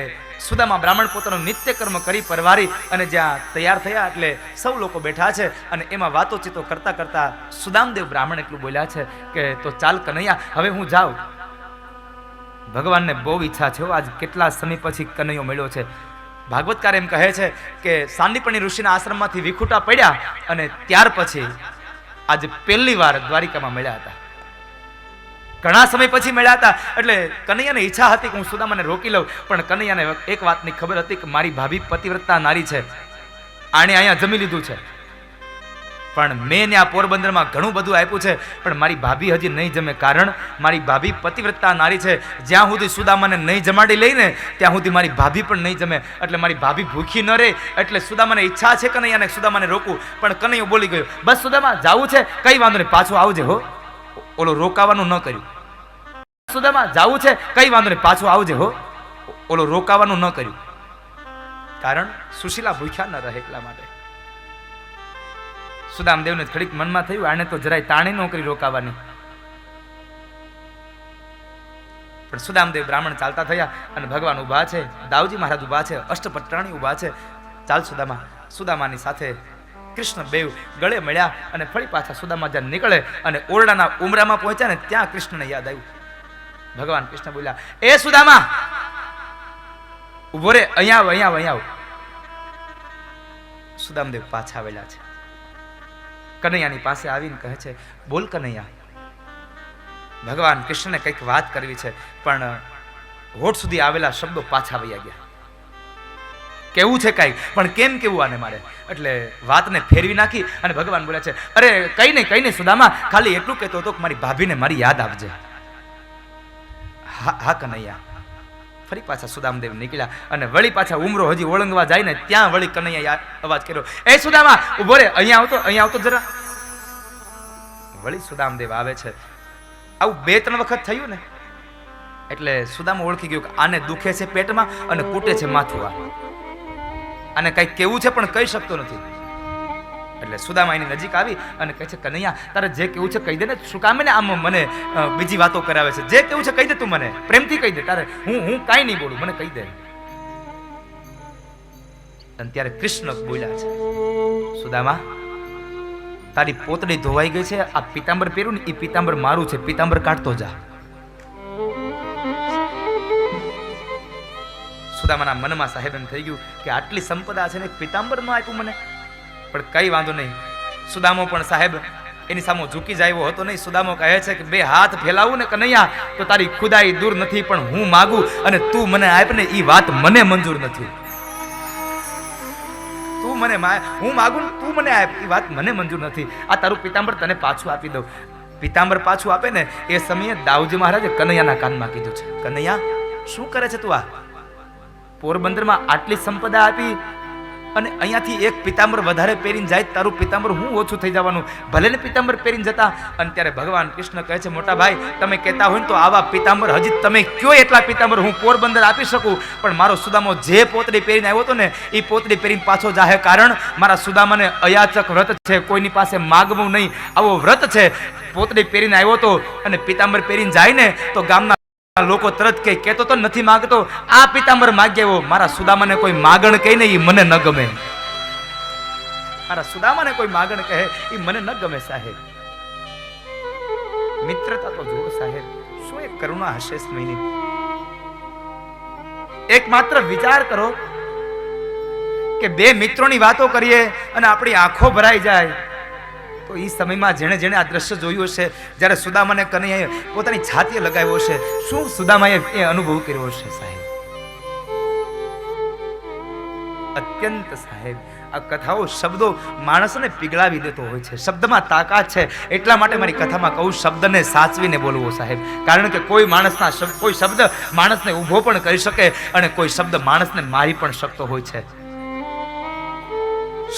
સુદામા બ્રાહ્મણ પોતાનું નિત્ય કર્મ કરી પરવારી અને જ્યાં તૈયાર થયા એટલે સૌ લોકો બેઠા છે અને એમાં વાતોચીતો કરતા કરતા સુદામદેવ બ્રાહ્મણ એટલું બોલ્યા છે કે તો ચાલ કનૈયા હવે હું જાઉં. ભગવાનને બહુ ઈચ્છા છે આજ કેટલા સમય પછી કનૈયો મળ્યો છે. ભાગવતકાર એમ કહે છે કે સાંદીપણી ઋષિના આશ્રમમાંથી વિખૂટા પડ્યા અને ત્યાર પછી આજે પહેલી વાર દ્વારિકામાં મળ્યા હતા. ઘણા સમય પછી મળ્યા હતા એટલે કનૈયાને ઈચ્છા હતી કે હું સુદામાને રોકી લઉં, પણ કનૈયાને એક વાતની ખબર હતી કે મારી ભાભી પતિવ્રતા નારી છે, આણે અહીંયા જમી લીધું છે, પણ મેં આ પોરબંદરમાં ઘણું બધું આપ્યું છે પણ મારી ભાભી હજી નહીં જમે, કારણ મારી ભાભી પતિવ્રતા નારી છે. જ્યાં સુધી સુદામાને નહીં જમાડી લઈને ત્યાં સુધી મારી ભાભી પણ નહીં જમે, એટલે મારી ભાભી ભૂખી ન રહે. એટલે સુદામાને ઈચ્છા છે કનૈયાને સુદામાને રોકવું, પણ કનૈયો બોલી ગયો બસ સુદામા જાવું છે, કઈ વાંધો નહીં પાછું આવજે હો. ઓલો રોકાવાનું ન કર્યું. સુદામા જાવું છે, કઈ વાંધો નહીં પાછું આવજે હો. ઓલો રોકાવાનું ન કર્યું, કારણ સુશીલા ભૂખ્યા ન રહે એટલા માટે. સુદામદેવને થોડીક મનમાં થયું આને તો જરાય તાણી ન કરી રોકાવાની. પણ સુદામદેવ બ્રાહ્મણ ચાલતા થયા અને ભગવાન ઉભા છે, દાઉજી મહારાજ ઉભા છે, અષ્ટપટરાણી ઉભા છે. ચાલ સુદામા. સુદામાની સાથે કૃષ્ણ બેવ ગળે મળ્યા અને ફરી પાછા સુદામા જ્યાં નીકળે અને ઓરડાના ઉમરામાં પહોંચ્યા ને ત્યાં કૃષ્ણને યાદ આવ્યું. ભગવાન કૃષ્ણ બોલ્યા એ સુદામા ઉભો રે, અહીંયા આવ, અહીંયા આવ, અહીંયા આવ. સુદામદેવ પાછા આવેલા છે. કનૈયાની પાસે આવીને કહે છે બોલ કનૈયા. ભગવાન કૃષ્ણને કંઈક વાત કરવી છે પણ હોઠ સુધી આવેલા શબ્દો પાછા વયા ગયા. કેવું છે કાંઈક, પણ કેમ કેવું આને મારે? એટલે વાતને ફેરવી નાખી અને ભગવાન બોલ્યા છે અરે કઈ નહીં સુદામા, ખાલી એટલું કહેતો હતો કે મારી ભાભીને મારી યાદ આવજે. હા કનૈયા. ફરી પાછા સુદામદેવ નીકળ્યા અને વળી પાછા ઉમરો હજી ઓળંગવા જાય ને ત્યાં વળી કનૈયા અવાજ કર્યો એ સુદામા ઉભો રે, અહીંયા આવતો જરા. વળી સુદામદેવ આવે છે. આવું 2-3 વખત થયું ને એટલે સુદામા ઓળખી ગયો કે આને દુખે છે પેટમાં અને કૂટે છે માથું. આને કંઈક કેવું છે પણ કહી શકતો નથી. એટલે સુદામા એની નજીક આવી અને કહે છે કનૈયા તારે જે કેવું છે કહી દે ને, શું કામે ને આમ મને બીજી વાતો કરાવે છે? જે કેવું છે કહી દે, તું મને પ્રેમથી કહી દે, તારે હું કાંઈ નહીં બોલું, મને કહી દે. અને ત્યારે કૃષ્ણ બોલ્યા છે સુદામા તારી પોતડી ધોવાઈ ગઈ છે, આ પીતાંબર પહેર્યું ને એ પીતાંબર મારું છે, પીતાંબર કાઢતો જા. સુદામાના મનમાં સાહેબ એમ થઈ ગયું કે આટલી સંપદા છે ને પીતાંબર ન આપ્યું મને, પણ કઈ વાંધો નહીં. સુદામો પણ સાહેબ એની સામે ઝૂકી જાય હતો નહીં. સુદામો કહે છે કે 2 હાથ ફેલાવું ને કનૈયા તો તારી ખુદાઈ દૂર નથી, પણ હું માગું અને તું મને આપ ને એ વાત મને મંજૂર નથી. હું માગું તું મને આપ એ વાત મને મંજૂર નથી. આ તારું પીતાંબર તને પાછું આપી દઉં. પીતાંબર પાછું આપે ને એ સમયે દાઉજી મહારાજે કનૈયાના કાનમાં કીધું છે કનૈયા શું કરે છે તું? આ પોરબંદરમાં આટલી સંપદા આપી અને અહીંયાથી એક પિતાંબર વધારે પહેરીને જાય તારું પિતાંબર હું ઓછું થઈ જવાનું, ભલે ને પિતાંબર પહેરીને જતા. અને ત્યારે ભગવાન કૃષ્ણ કહે છે મોટા ભાઈ તમે કહેતા હોય ને તો આવા પિતાંબર હજી તમે કયો એટલા પિતાંબર હું પોરબંદર આપી શકું, પણ મારો સુદામો જે પોતડી પહેરીને આવ્યો હતો ને એ પોતડી પહેરીને પાછો જાહે, કારણ મારા સુદામાને અયાચક વ્રત છે, કોઈની પાસે માગવું નહીં આવો વ્રત છે. પોતડી પહેરીને આવ્યો હતો અને પિતાંબર પહેરીને જાય ને તો ગામના લોકો તરત કહેતો તો નથી માંગતો, આ પિતાંબર માગ્યો. મારા સુદામાને કોઈ માગણ કહે ને એ મને ન ગમે, મારા સુદામાને કોઈ માગણ કહે એ મને ન ગમે સાહેબ. મિત્રતા તો જુઓ સાહેબ, શું એક કરુણા હશે સ્મયની. એક માત્ર વિચાર કરો કે બે મિત્રોની વાતો કરીએ અને આપણી આંખો ભરાઈ જાય. તો એ સમયમાં જેણે જેણે આ દ્રશ્ય જોયું હશે, જ્યારે સુદામાને કનૈયાએ પોતાની છાતીએ લગાવ્યો હશે, શું સુદામાએ એ અનુભવ કર્યો હશે સાહેબ. અત્યંત સાહેબ આ કથાઓ શબ્દો માણસને પીગળાવી દેતો હોય છે. શબ્દમાં તાકાત છે, એટલા માટે મારી કથામાં કહું શબ્દને સાચવીને બોલવો સાહેબ. કારણ કે કોઈ માણસના કોઈ શબ્દ માણસને ઊભો પણ કરી શકે અને કોઈ શબ્દ માણસને મારી પણ શકતો હોય છે.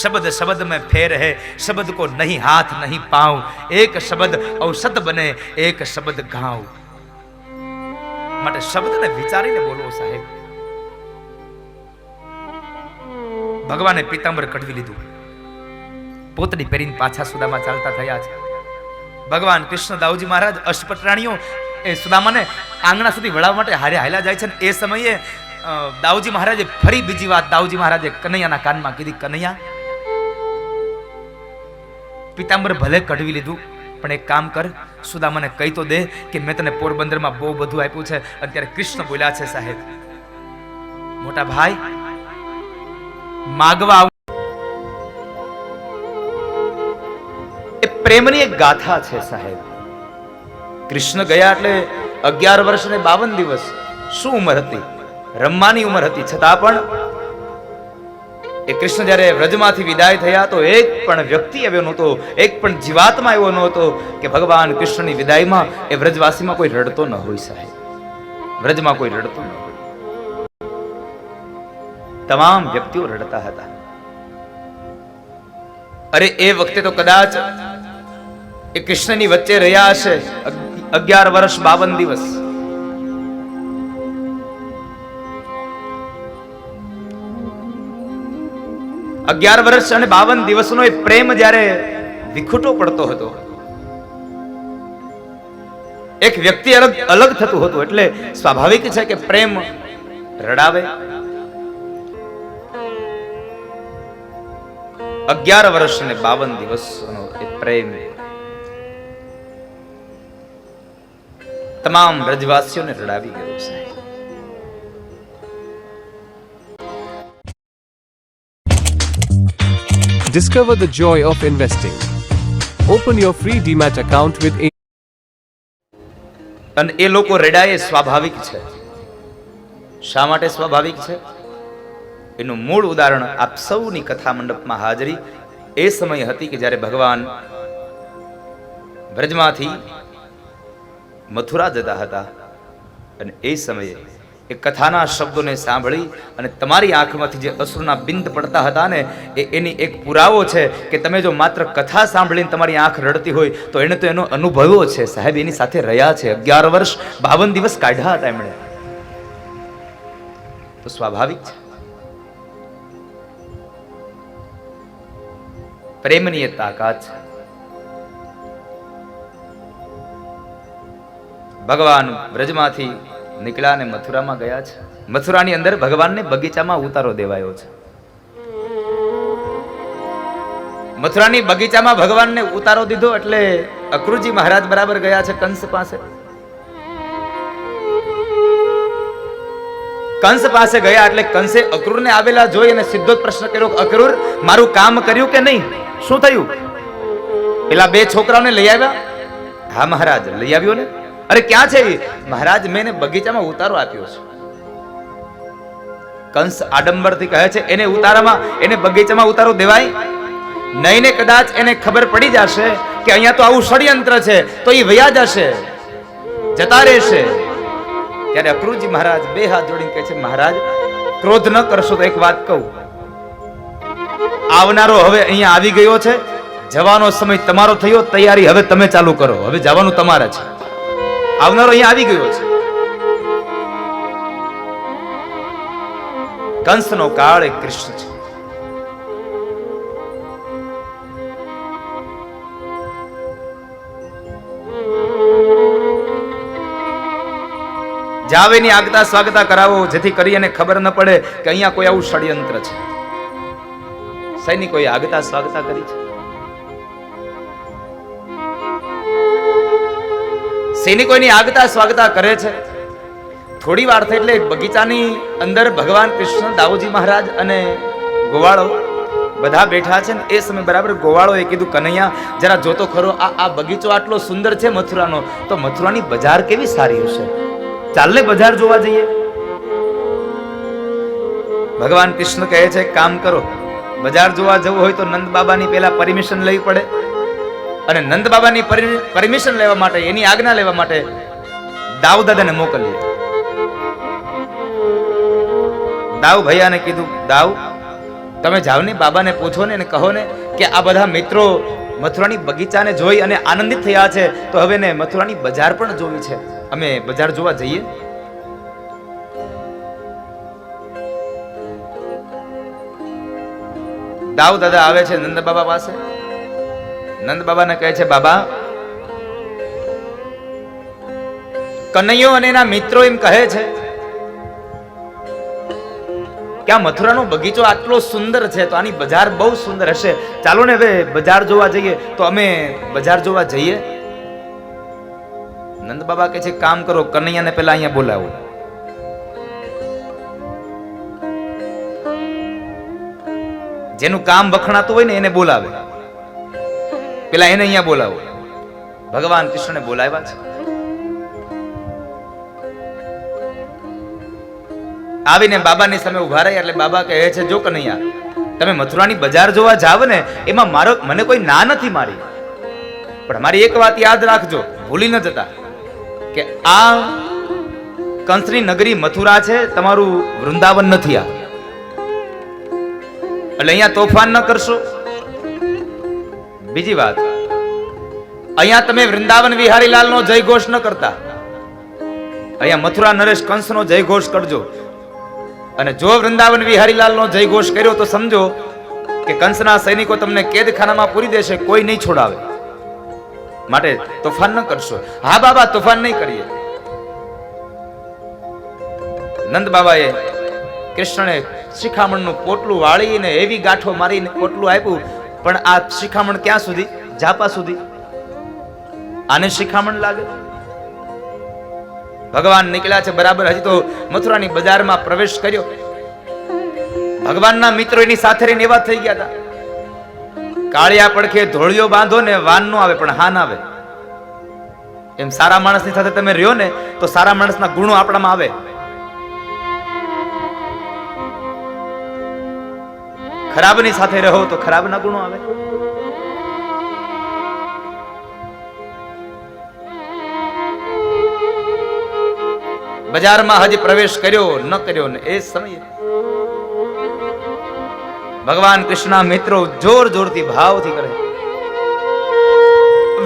शब्द शब्द में फेर है, शब्द को नहीं हाथ नहीं पाँव, एक शब्द औषध बने एक शब्द घाव. માટે શબ્દને વિચારીને બોલવો સાહેબ. ભગવાને પિતાંબર કઢવી લીધું, પોતડી પહેરીને પાછા સુદામા ચાલતા થયા છે. ભગવાન કૃષ્ણ દાઉજી મહારાજ અષ્ટપટરાણીઓ એ સુદામાને આંગણા સુધી વળાવવા માટે હારે હાલ્યા જાય છે. એ સમયે દાઉજી મહારાજે ફરી બીજી વાત દાઉજી મહારાજે કનૈયાના કાનમાં કીધી, કનૈયા પિતાંબર ભલે કઢવી લીધું પણ એક કામ કર, સુદામાને કહી તો દે કે મેં તને પોરબંદરમાં બહુ બધું આપ્યું છે. અત્યારે કૃષ્ણ બોલ્યા છે સાહેબ, મોટા ભાઈ માગવા એ પ્રેમની એક ગાથા છે સાહેબ. કૃષ્ણ ગયા એટલે 11 વર્ષ અને 52 દિવસ. શું ઉંમર હતી, રમવાની ઉંમર હતી, છતાં પણ એ કૃષ્ણ જ્યારે વ્રજમાંથી વિદાય થયા તો એક પણ વ્યક્તિ આવ્યો નહોતો, એક પણ જીવાત્મા એવો નહોતો કે ભગવાન કૃષ્ણની વિદાયમાં એ વ્રજવાસીમાં કોઈ રડતો ન હોય સાહેબ. વ્રજમાં કોઈ રડતો ન હોય, તમામ વ્યક્તિઓ રડતા હતા. અરે એ વખતે તો કદાચ એ કૃષ્ણની વચ્ચે રહ્યા હશે 11 વર્ષ 52 દિવસ. અગિયાર વર્ષ અને 52 દિવસનો એ પ્રેમ જ્યારે વિખૂટો પડતો હતો, એક વ્યક્તિ અલગ થતું હતું, એટલે સ્વાભાવિક છે કે પ્રેમ રડાવે. 11 વર્ષ અને 52 દિવસનો એ પ્રેમ તમામ વ્રજવાસીઓને રડાવી ગયો છે. Discover the joy of investing. Open your free Demat account with અને એ લોકો રડાય સ્વાભાવિક છે. શા માટે સ્વાભાવિક છે એનું મૂળ ઉદાહરણ આપ સૌની કથા મંડપમાં હાજરી એ સમય હતી કે જ્યારે ભગવાન વ્રજમાંથી મથુરા જતા હતા. અને એ સમયે એ કથાના શબ્દોને સાંભળી અને તમારી આંખમાંથી જે અશ્રુના બિંદ પડતા હતા ને એની એક પુરાવો છે કે તમે જો માત્ર કથા સાંભળીને તમારી આંખ રડતી હોય તો એને તો એનો અનુભવ્યો છે સાહેબ, એની સાથે રહ્યા છે. 11 વર્ષ 52 દિવસ કાઢ્યા હતા એમણે, તો સ્વાભાવિક છે. પ્રેમની એ તાકાત છે. ભગવાન વ્રજમાંથી નીકળ્યા અને મથુરામાં ગયા છે. મથુરાની અંદર ભગવાનને બગીચામાં ઉતારો દેવાયો છે. મથુરાની બગીચામાં ભગવાનને ઉતારો દીધો એટલે અક્રૂરજી મહારાજ બરાબર ગયા છે કંસ પાસે. કંસ પાસે ગયા એટલે કંસે અક્રૂરને આવેલા જોઈ અને સીધો જ પ્રશ્ન કર્યો, અક્રૂર મારું કામ કર્યું કે નહીં, શું થયું? પેલા 2 છોકરાઓને લઈ આવ્યા? હા મહારાજ લઈ આવ્યો ને. અરે ક્યાં છે? મહારાજ મેં બગીચામાં ઉતારો આપ્યો છે. કંસ આડંબરથી કહે છે એને ઉતારામાં, એને બગીચામાં ઉતારો દેવાય નહીં ને. કદાચ એને ખબર પડી જશે કે અહીંયા તો આવું ષડયંત્ર છે તો એ વયા જશે, જતા રહેશે. ત્યારે અક્રૂરજી મહારાજ 2 હાથ જોડીને કહે છે, મહારાજ ક્રોધ ન કરશો તો એક વાત કહું, આવનારો હવે અહીંયા આવી ગયો છે, જવાનો સમય તમારો થયો, તૈયારી હવે તમે ચાલુ કરો, હવે જવાનું તમારે છે. આવનારો અહીંયા આવી ગયો છે. કંસનો કાળ એ કૃષ્ણ છે. જાવેની આગતા સ્વાગતા કરાવો, જેથી કરી અને ખબર ન પડે કે અહીંયા કોઈ આવું ષડયંત્ર છે. સૈનિકોએ આગતા સ્વાગતા કરી છે. સૈનિકોની આગતા સ્વાગતા કરે છે. થોડી વાર થઈ એટલે બગીચાની અંદર ભગવાન કૃષ્ણ, દાઉજી મહારાજ અને ગોવાળો બધા બેઠા છે ને એ સમય બરાબર ગોવાળોએ કીધું, કનૈયા જરા જોતો ખરો, આ બગીચો આટલો સુંદર છે મથુરાનો, તો મથુરાની બજાર કેવી સારી હશે, ચાલ ને બજાર જોવા જઈએ. ભગવાન કૃષ્ણ કહે છે, કામ કરો, બજાર જોવા જવું હોય તો નંદ બાબાની પેલા પરમિશન લેવી પડે, અને નંદ બાબાની પરમિશન લેવા માટે, એની આજ્ઞા લેવા માટે દાઉ દાદાને મોકલીએ. દાઉ ભૈયાને કીધું, દાઉ તમે જાઓ ને, બાબાને પૂછો ને, કહો ને કે આ બધા મિત્રો મથુરાની બગીચાને જોઈ અને આનંદિત થયા છે, તો હવે ને મથુરાની બજાર પણ જોવી છે, અમે બજાર જોવા જઈએ. દાઉ દાદા આવે છે નંદ બાબા પાસે. નંદ બાબાને કહે છે, બાબા કનૈયો અને એના મિત્રો એમ કહે છે કે આ મથુરાનો બગીચો આટલો સુંદર છે, તો આની બજાર બહુ સુંદર હશે, ચાલો ને હવે બજાર જોવા જઈએ. તો અમે બજાર જોવા જઈએ. નંદ બાબા કહે છે, કામ કરો, કનૈયાને પેલા અહીંયા બોલાવો. જેનું કામ વખણાતું હોય ને એને બોલાવે, પેલા એને અહીંયા બોલાવો. ભગવાન કૃષ્ણને બોલાવ્યા છે. આવીને બાબાની સામે ઉભા રહ્યા એટલે બાબા કહે છે, જો કનૈયા, તમે મથુરાની બજાર જોવા જાવ ને, એમાં મને કોઈ ના નથી મારી, પણ મારી એક વાત યાદ રાખજો, ભૂલી ન જતા કે આ કંસની નગરી મથુરા છે, તમારું વૃંદાવન નથી આ, એટલે અહીંયા તોફાન ન કરશો. બીજી વાત, અહીંયા તમે વૃંદાવન વિહારીલાલનો જય ઘોષ ન કરતા, અહીંયા મથુરા નરેશ કંસનો જય ઘોષ કરજો. અને જો વૃંદાવન વિહારીલાલનો જય ઘોષ કર્યો તો સમજો કે કંસના સૈનિકો તમને કેદખાનામાં પૂરી દેશે, કોઈ નહીં છોડાવે, માટે તોફાન ન કરશો. હા બાબા, તોફાન નહીં કરીએ. નંદ બાબાએ કૃષ્ણને શિખામણનું પોટલું વાળીને એવી ગાંઠો મારીને પોટલું આપ્યું, પણ આ શિખામણ ક્યાં સુધી? જાપા સુધી. આને શિખામણ લાગે? ભગવાન નીકળ્યા છે બરાબર, હજી તો મથુરાની બજારમાં પ્રવેશ કર્યો. ભગવાનના મિત્રો એની સાથે રહીને એવા થઈ ગયા હતા, કાળિયા પડખે ધોળિયો બાંધો ને વાન નો આવે પણ હાન આવે. એમ સારા માણસની સાથે તમે રહ્યો ને તો સારા માણસના ગુણો આપણામાં આવે. ખરાબની સાથે રહો તો ખરાબના ગુણો આવે. બજારમાં હજી પ્રવેશ કર્યો ન કર્યો ને એ સમયે ભગવાન કૃષ્ણના મિત્રો જોર જોરથી ભાવથી કરે,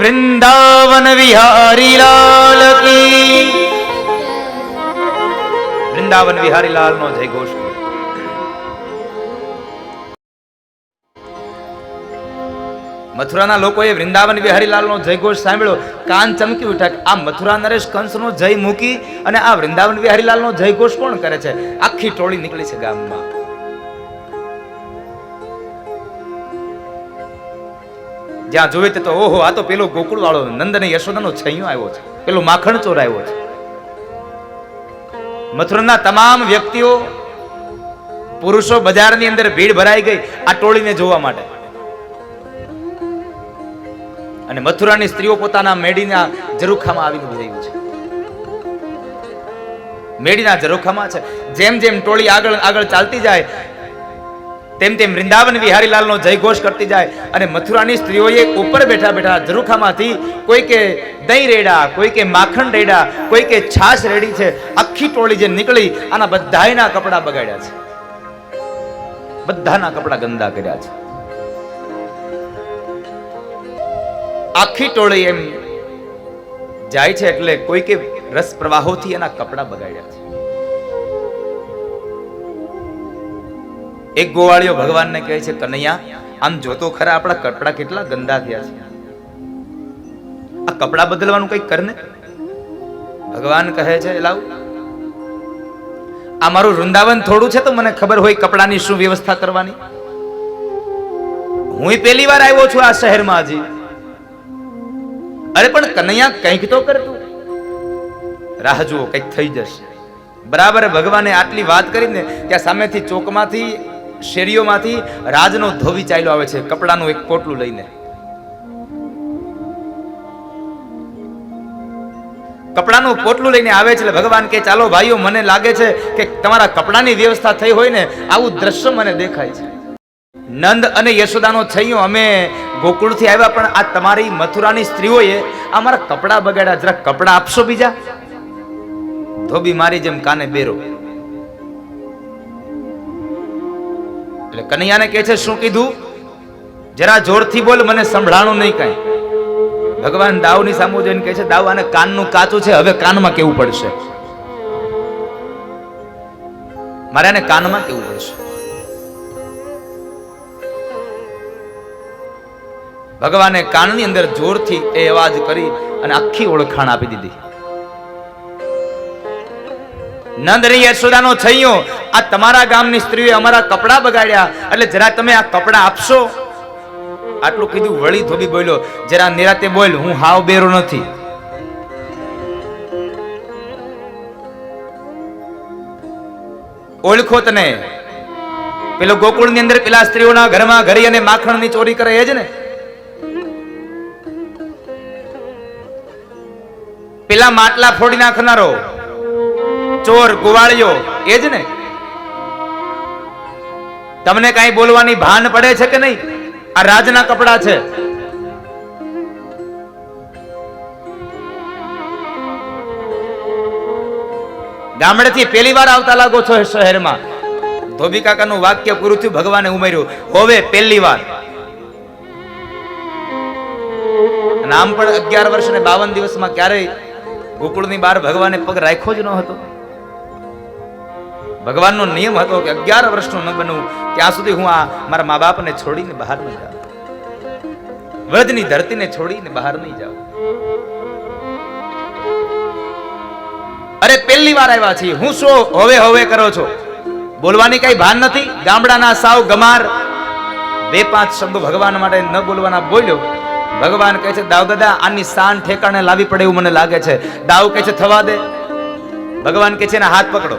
વૃંદાવન વિહારી લાલ કી, વૃંદાવન વિહારી લાલ નો જય ઘોષ. મથુરાના લોકોએ વૃંદાવન વિહારીલાલ નો જય ઘોષ સાંભળ્યો, કાન ચમકી ઉઠ્યા. આ મથુરા નરેશ કંસનો જય મૂકી અને આ વૃંદાવન વિહારીલાલ નો જય ઘોષ કોણ કરે છે? આખી ટોળી નીકળી છે ગામમાં. જ્યાં જોવે તો ઓહો, આ તો પેલો ગોકુળ વાળો નંદ અને યશોદાનો છૈયો આવ્યો છે, પેલો માખણ ચોર આવ્યો છે. મથુરાના તમામ વ્યક્તિઓ, પુરુષો બજારની અંદર ભીડ ભરાઈ ગઈ આ ટોળીને જોવા માટે. અને મથુરાની સ્ત્રીઓ પોતાના મેડીના ઝરૂખામાં આવીને ઉભી છે. મેડીના ઝરૂખામાં છે. જેમ જેમ ટોળી આગળ આગળ ચાલતી જાય તેમ તેમ વૃંદાવન વિહારીલાલનો જય ઘોષ કરતી જાય. અને મથુરાની સ્ત્રીઓએ ઉપર બેઠા બેઠા ઝરૂખામાંથી કોઈ કે દહીં રેડા, કોઈ કે માખણ રેડા, કોઈ કે છાશ રેડી છે. આખી ટોળી જે નીકળી આના બધાયના કપડા બગાડ્યા છે, બધાના કપડા ગંદા કર્યા છે. આખી ટોળી એમ જાય છે એટલે કોઈ કે રસ પ્રવાહોથી એના કપડા બગાડ્યા છે. એક ગોવાળિયો ભગવાનને કહે છે, કનૈયા આમ જોતો ખરા આપણા કપડા કેટલા ગંદા થયા છે, આ કપડા બદલવાનું કઈક કરને. ભગવાન કહે છે, લાવ આ મારું વૃંદાવન થોડું છે તો મને ખબર હોય કપડાની શું વ્યવસ્થા કરવાની. હું પહેલી વાર આવ્યો છું આ શહેરમાં હજી. અરે પણ કનૈયા કંઈક તો કર તું. રાહ જુઓ કંઈક થઈ જશે. બરાબર ભગવાને આટલી વાત કરીને ત્યાં સામેથી ચોકમાંથી શેરીઓમાંથી રાજનો ધોબી ચાલ્યો આવે છે કપડાનું એક પોટલું લઈને. કપડાનું પોટલું લઈને આવે છે એટલે ભગવાન કે ચાલો ભાઈઓ, મને લાગે છે કે તમારા કપડાની વ્યવસ્થા થઈ હોય ને આવું દ્રશ્ય મને દેખાય છે. નંદ અને યશોદાનો છૈયો અમે ગોકુળથી આવ્યા, પણ આ તમારી મથુરાની સ્ત્રીઓએ અમારા કપડા બગાડ્યા, જરા કપડા આપશો બીજા. ધોબી મારી જેમ કાને બેરો. એટલે કનૈયાને કહે છે, શું કીધું? જરા જોરથી બોલ, મને સંભળાણું નહીં કઈ. ભગવાન દાવની સામુ જોઈને કહે છે, દાવ આને કાનનું કાચું છે, હવે કાનમાં કેવું પડશે. મારે આને કાનમાં કેવું પડશે. ભગવાને કાનની અંદર જોરથી એ અવાજ કરી અને આખી ઓળખાણ આપી દીધી. નંદ અને યશોદાનો છૈયો, આ તમારા ગામની સ્ત્રીઓએ અમારા કપડા બગાડ્યા, એટલે જરા તમે આ કપડા આપશો. આટલું કીધું વળી ધોબી બોલ્યો, જરા નિરાતે બોલ, હું હાવ બેરો નથી. ઓળખો તને. પેલો ગોકુળની અંદર પેલા સ્ત્રીઓના ઘરમાં ઘરી અને માખણની ચોરી કરે એ જ ને. પેલા માટલા ફોડી નાખનારો ચોર ગોવાળિયો એ જ ને. તમને કઈ બોલવાની ભાન પડે છે કે નહીં? આ રાજના કપડા છે. ગામડેથી પહેલી વાર આવતા લાગો છો શહેરમાં. ધોબી કાકાનું વાક્ય પૂરું થયું, ભગવાને ઉમેર્યું, હવે પહેલી વાર. નામ પણ 11 વર્ષ અને 52 દિવસમાં ક્યારેય ગોકુળની બહાર ભગવાને પગ રાખ્યો જ ન હતો. ભગવાનનો નિયમ હતો કે 11 વર્ષનો ન બનવું ત્યાં સુધી હું આ મારા મા બાપને છોડીને બહાર નહીં જાઉં, વ્રજની ધરતીને છોડીને બહાર નહીં જાઉં. અરે પહેલી વાર આવ્યા છીએ, હું શું હવે હવે કરો છો? બોલવાની કઈ ભાન નથી? ગામડાના સાવ ગમાર 2-5 શબ્દો ભગવાન માટે ન બોલવાના બોલ્યો. ભગવાન કહે છે, દાવ દાદા આની શાન ઠેકાણે લાવી પડે એવું મને લાગે છે. દાવ કહે છે, થવા દે. ભગવાન કહે છે, એના હાથ પકડો.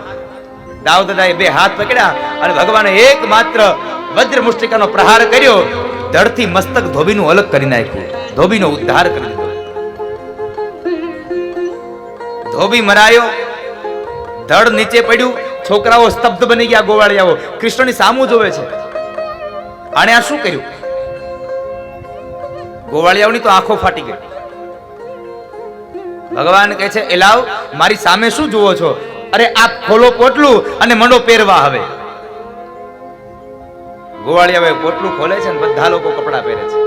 દાવ દાદાએ 2 હાથ પકડ્યા અને ભગવાને એકમાત્ર વજ્ર મુષ્ટિકાનો પ્રહાર કર્યો. ધડથી મસ્તક ધોબીનું અલગ કરી નાખ્યું, ધોબીનો ઉદ્ધાર કરી દીધો. ધોબી મરાયો, ધડ નીચે પડ્યું. છોકરાઓ સ્તબ્ધ બની ગયા, ગોવાળિયાઓ કૃષ્ણની સામું જોવે છે. આને આ શું કર્યું? ગોવાળિયાઓની તો આંખો ફાટી ગઈ. ભગવાન કહે છે, એલાવ મારી સામે શું જુઓ છો? અરે આ ખોલો પોટલું અને મંડો પહેરવા. હવે ગોવાળિયાઓ પોટલું ખોલે છે અને બધા લોકો કપડા પહેરે છે.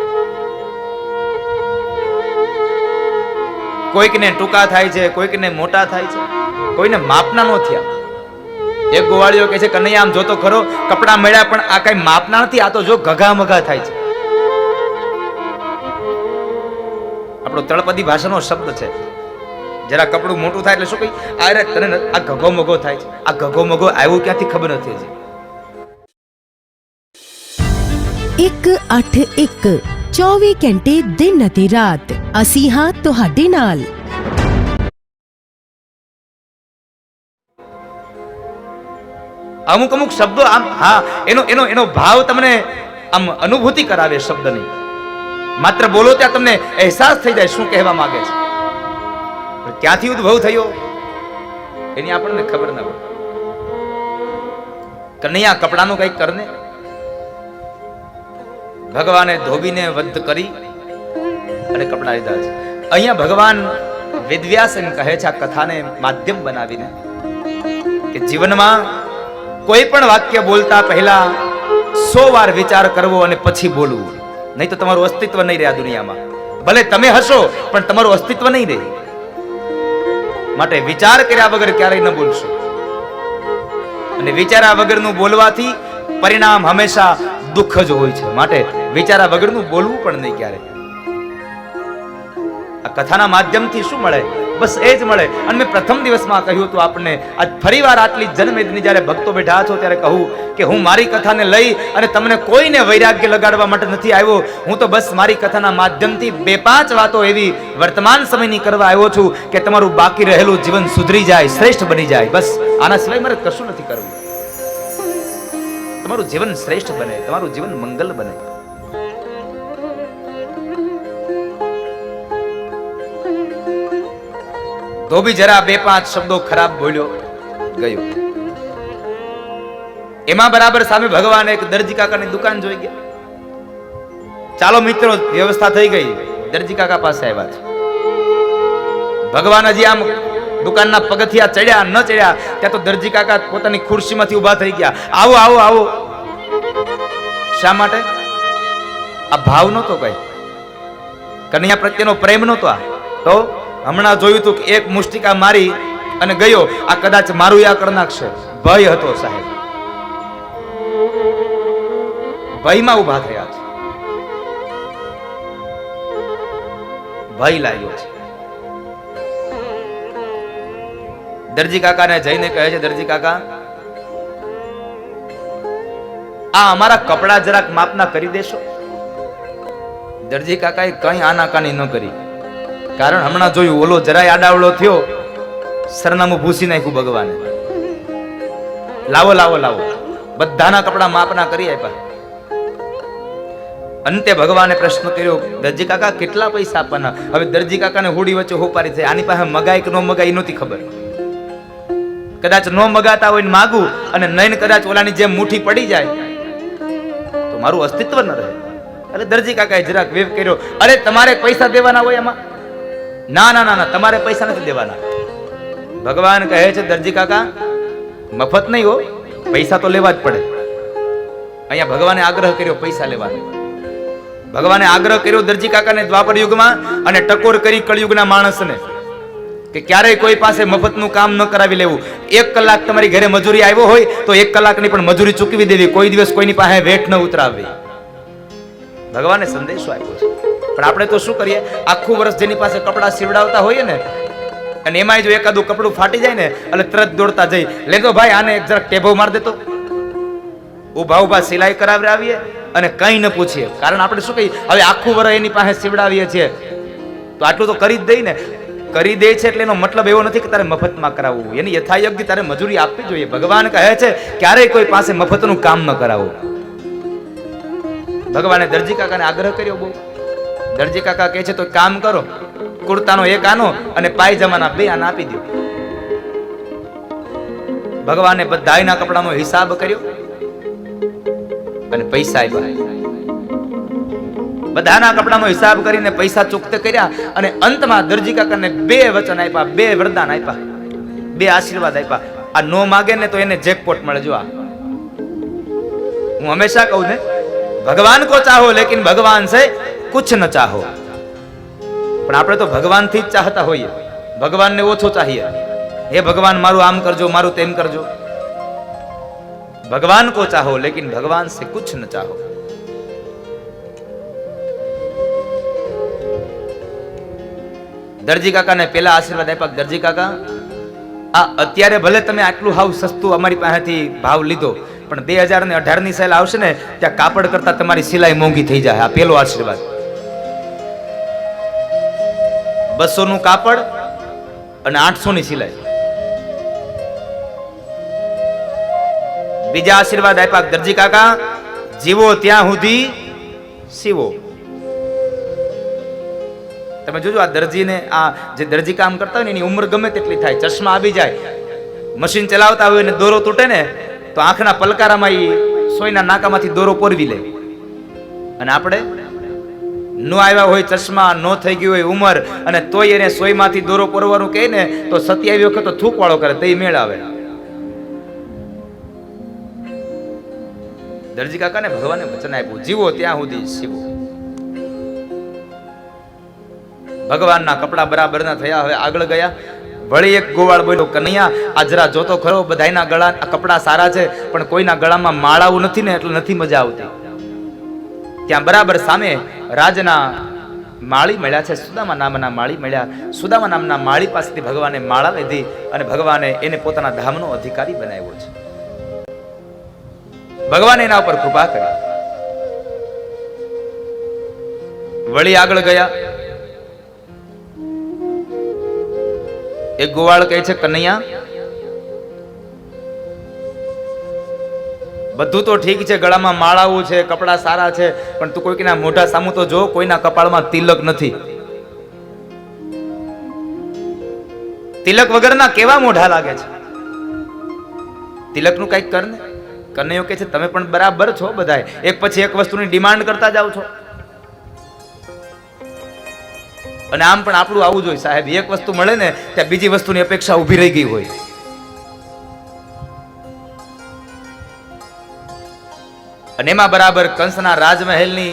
કોઈકને ટૂંકા થાય છે, કોઈકને મોટા થાય છે, કોઈને માપના નો થયા. એક ગોવાળિયો કહે છે, કનૈયા આમ જોતો ખરો, કપડા મળ્યા પણ આ કઈ માપના નથી, આ તો જો ઘઘા મઘા થાય છે. આપણો તળપદી ભાષાનો શબ્દ છે. જરા કપડું મોટું થાય એટલે શું કહી, અરે તને આ ઘઘો મઘો થાય છે. આ ઘઘો મઘો આવ્યું ક્યાંથી ખબર નથી હજી. 181 24 ਘੰਟੇ ਦਿਨ ਅਤੇ ਰਾਤ ਅਸੀਂ ਹਾਂ ਤੁਹਾਡੇ ਨਾਲ. અમુક અમુક શબ્દો આમ હા એનો એનો એનો ભાવ તમને આમ અનુભૂતિ કરાવે શબ્દની. માત્ર બોલો ત્યાં તમને અહેસાસ થઈ જાય શું કહેવા માંગે છે. ક્યાંથી ઉદ્ભવ થયો એની આપણને ખબર ના પડે. કનૈયા કપડાનું કઈક કરને. ભગવાને ધોબીને વધ કરી અને કપડા લીધા છે. અહીંયા ભગવાન વેદવ્યાસ એમ કહે છે આ કથાને માધ્યમ બનાવીને કે જીવનમાં કોઈ પણ વાક્ય બોલતા પહેલા 100 વાર વિચાર કરવો અને પછી બોલવું, નહીં તો તમારું અસ્તિત્વ નહીં રહે આ દુનિયામાં. ભલે તમે હશો પણ તમારું અસ્તિત્વ નહીં રહે. માટે વિચાર કર્યા વગર ક્યારેય ન બોલશો. અને વિચાર્યા વગરનું બોલવાથી પરિણામ હંમેશા દુઃખ જ હોય છે. માટે વિચાર્યા વગરનું બોલવું પણ નહીં ક્યારે. આ કથાના માધ્યમથી શું મળે? બસ એ જ મળે. અને મેં પ્રથમ દિવસમાં કહ્યું હતું આપણને, આજ ફરીવાર આટલી જન્મવેદની જ્યારે ભક્તો બેઠા છો ત્યારે કહું કે હું મારી કથાને લઈ અને તમને કોઈને વૈરાગ્ય લગાડવા માટે નથી આવ્યો. હું તો બસ મારી કથાના માધ્યમથી 2-5 વાતો એવી વર્તમાન સમયની કરવા આવ્યો છું કે તમારું બાકી રહેલું જીવન સુધરી જાય, શ્રેષ્ઠ બની જાય. બસ આના સિવાય મારે કશું નથી કરવું. તમારું જીવન શ્રેષ્ઠ બને, તમારું જીવન મંગલ બને. તો બી જરા 2-5 શબ્દો ખરાબ બોલ્યો ગયો. એમાં બરાબર સામે ભગવાન એક દરજી કાકાની દુકાન જોઈ ગયા. ચાલો મિત્રો, વ્યવસ્થા થઈ ગઈ. દરજી કાકા પાસે આવ્યા છે. ભગવાન હજી આમ દુકાનના પગથિયા ચડ્યા ન ચડ્યા ત્યાં તો દરજી કાકા પોતાની ખુરશીમાંથી ઊભા થઈ ગયા. આવો આવો આવો. શા માટે? આ ભાવ નહોતો કઈ, કન્યા પ્રત્યેનો પ્રેમ નહોતો. આ તો હમણાં જોયું તું કે એક મુષ્ટિકા મારી અને ગયો, આ કદાચ મારું આ કરી નાખશે. ભય હતો સાહેબ, ભયમાં ઉભા થયા છે. ભય લાગ્યો છે. દરજી કાકાને જઈને કહે છે, દરજી કાકા આ અમારા કપડા જરાક માપના કરી દેશો? દરજી કાકાએ કઈ આનાકાની ન કરી. કારણ હમણાં જોયું, ઓલો જરાય આડાવડો થયો, સરનામું ભૂસી નાખ્યું ભગવાને. લાવો લાવો લાવો, બધાના કપડા માપના કરી આપ્યા. અંતે ભગવાને પ્રશ્ન કર્યો, દરજી કાકા કેટલા પૈસા આપવાના? હવે દરજી કાકાને હોડી વચ્ચે હોપારી થઈ. આની પાસે મગાય કે ન મગાય નહોતી ખબર. કદાચ ન મગાતા હોય ને માગું અને નયન કદાચ ઓલાની જેમ મુઠ્ઠી પડી જાય તો મારું અસ્તિત્વ ન રહે. અરે દરજી કાકાએ જરાક વેવ કર્યો, અરે તમારે પૈસા દેવાના હોય એમાં? ના ના ના ના, તમારે પૈસા નથી દેવાના. ભગવાન કહે છે, દરજી કાકા મફત નહીં હો, પૈસા તો લેવા જ પડે. અહીંયા ભગવાને આગ્રહ કર્યો પૈસા લેવાનો. ભગવાને આગ્રહ કર્યો દરજી કાકાને દ્વાપર યુગમાં અને ટકોર કરી કળયુગના માણસને કે ક્યારેય કોઈ પાસે મફતનું કામ ન કરાવી લેવું. 1 કલાક તમારી ઘરે મજૂરી આવ્યો હોય તો 1 કલાકની પણ મજૂરી ચૂકવી દેવી. કોઈ દિવસ કોઈની પાસે વેઠ ન ઉતરાવવી. ભગવાને સંદેશો આપ્યો છે. પણ આપણે તો શું કરીએ, આખું વર્ષ જેની પાસે કપડા સીવડાવતા હોઈએ ને, અને એમાંય જો એકાદું કપડું ફાટી જાય ને એટલે તરત દોડતા જઈ લેતો ભાઈ આને એક જરાક ટેભો માર દેતો. ઉભા ઉભા સિલાઈ કરાવીએ અને કઈ ન પૂછીએ. કારણ આપણે શું કહીએ, હવે આખું વર્ષ એની પાસે સીવડાવીએ છીએ તો આટલું તો કરી જ દઈ ને. કરી દે છે એટલે એનો મતલબ એવો નથી કે તારે મફતમાં કરાવવું. એની યથાયોગ્ય તારે મજૂરી આપવી જોઈએ. ભગવાન કહે છે ક્યારેય કોઈ પાસે મફતનું કામ ન કરાવવું. ભગવાને દરજી કાકાને આગ્રહ કર્યો બહુ. દરજી કાકા કહે છે તો કામ કરો, કુર્તાનો એક આનો અને પાયજામાના 2 આના આપી દો. ભગવાને બધાયના કપડાનો હિસાબ કર્યો અને પૈસા આપ્યા. બધાના કપડાનો હિસાબ કરીને પૈસા ચૂકતે કર્યા અને અંતમાં દરજી કાકાને 2 વચન આપ્યા, 2 વરદાન આપ્યા, 2 આશીર્વાદ આપ્યા. આ નો માગે ને તો એને જેકપોટ મળે. જો આ હું હંમેશા કહું ને, ભગવાન કો ચાહો લેકિન ભગવાન સે કુછ ન ચાહો. પણ આપણે તો ભગવાનથી જ ચાહતા હોઈએ, ભગવાનને ઓછો ચાહીએ. હે ભગવાન મારું આમ કરજો, મારું તેમ કરજો. ભગવાન કો ચાહો લેકિન ભગવાન સે કુછ ન ચાહો. દરજી કાકાને પેલા આશીર્વાદ આપ્યા, દરજી કાકા આ અત્યારે ભલે તમે આટલું હાવ સસ્તું અમારી પાસેથી ભાવ લીધો, પણ 2018 ની સેલ આવશે ને ત્યાં કાપડ કરતા તમારી સિલાઈ મોંઘી થઈ જાય. આ પેલો આશીર્વાદ. 200 નું કાપડ અને 800 ની સિલાઈ. બીજા આશીર્વાદ આપ્યા, દરજી કાકા જીવો ત્યાં સુધી સીવો. તમે જોજો આ દરજીને, આ જે દરજી કામ કરતા હોય ને એની ઉંમર ગમે તેટલી થાય, ચશ્મા આવી જાય, મશીન ચલાવતા હોય ને દોરો તૂટે ને તો આંખના પલકારામાં એ સોયના નાકામાંથી દોરો પોરવી લે. અને આપણે નો આવ્યા હોય ચશ્મા, નો થઈ ગયું હોય ઉંમર, અને તોય એને સોયમાંથી દોરો પોરવાનું કહે ને તો 27 વખત તો થૂક વાળો કરે તે મેળ આવે. દરજી કાકાને ભગવાને વચન આપ્યું, જીવો ત્યાં સુધી સીવો. ભગવાનના કપડા બરાબર ના થયા, હવે આગળ ગયા. વળી એક ગોવાળ બોલ્યો, કનૈયા આ જરા જોતો ખરો, બધાયના ગળા આ કપડા સારા છે પણ કોઈના ગળામાં માળાવું નથી ને એટલે નથી મજા આવતી. ત્યાં બરાબર સામે રાજના માળી મળ્યા છે, સુદામા નામના માળી મળ્યા. સુદામા નામના માળી પાસેથી ભગવાને માળા લીધી અને ભગવાને એને પોતાના ધામનો અધિકારી બનાવ્યો છે. ભગવાને એના ઉપર કૃપા કરી. વળી આગળ ગયા. એક ગોવાળ કહે છે, કનૈયા બધું તો ઠીક છે, ગળામાં માળાવું છે, કપડા સારા છે, પણ તું કોઈના મોઢા સામું તો જો, કોઈના કપાળમાં તિલક નથી. તિલક વગરના કેવા મોઢા લાગે છે, તિલકનું કઈક કર ને. કનૈયો કહે છે, તમે પણ બરાબર છો બધાય, એક પછી એક વસ્તુની ડિમાન્ડ કરતા જાવ છો. અને આમ પણ આપણું આવું જોઈએ સાહેબ, એક વસ્તુ મળે ને ત્યાં બીજી વસ્તુની અપેક્ષા ઊભી રહી ગઈ હોય. અને એમાં બરાબર કંસના રાજમહેલની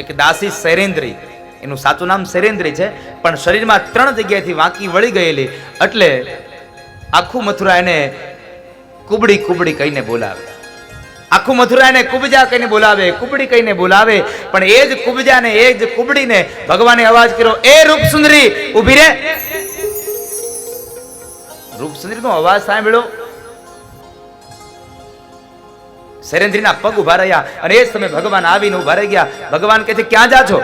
એક દાસી શૈરેન્દ્રી, એનું સાચું નામ શૈરેન્દ્રી છે, પણ શરીરમાં 3 જગ્યાએથી વાંકી વળી ગયેલી, એટલે આખું મથુરા એને કુબડી કુબડી કહીને બોલાવે. આખું મથુરા એને કુબજા કહીને બોલાવે, કુબડી કહીને બોલાવે. પણ એ જ કુબજા ને એ જ કુબડીને ભગવાને અવાજ કર્યો, એ રૂપસુંદરી ઊભી રે. રૂપસુંદરીનો અવાજ સાંભળ્યો, શૈરેન્દ્રીના પગ ઉભા રહ્યા અને એ સમયે ભગવાન આવીને ઉભા રહી ગયા. ભગવાન કહે છે, ક્યાં જા છો?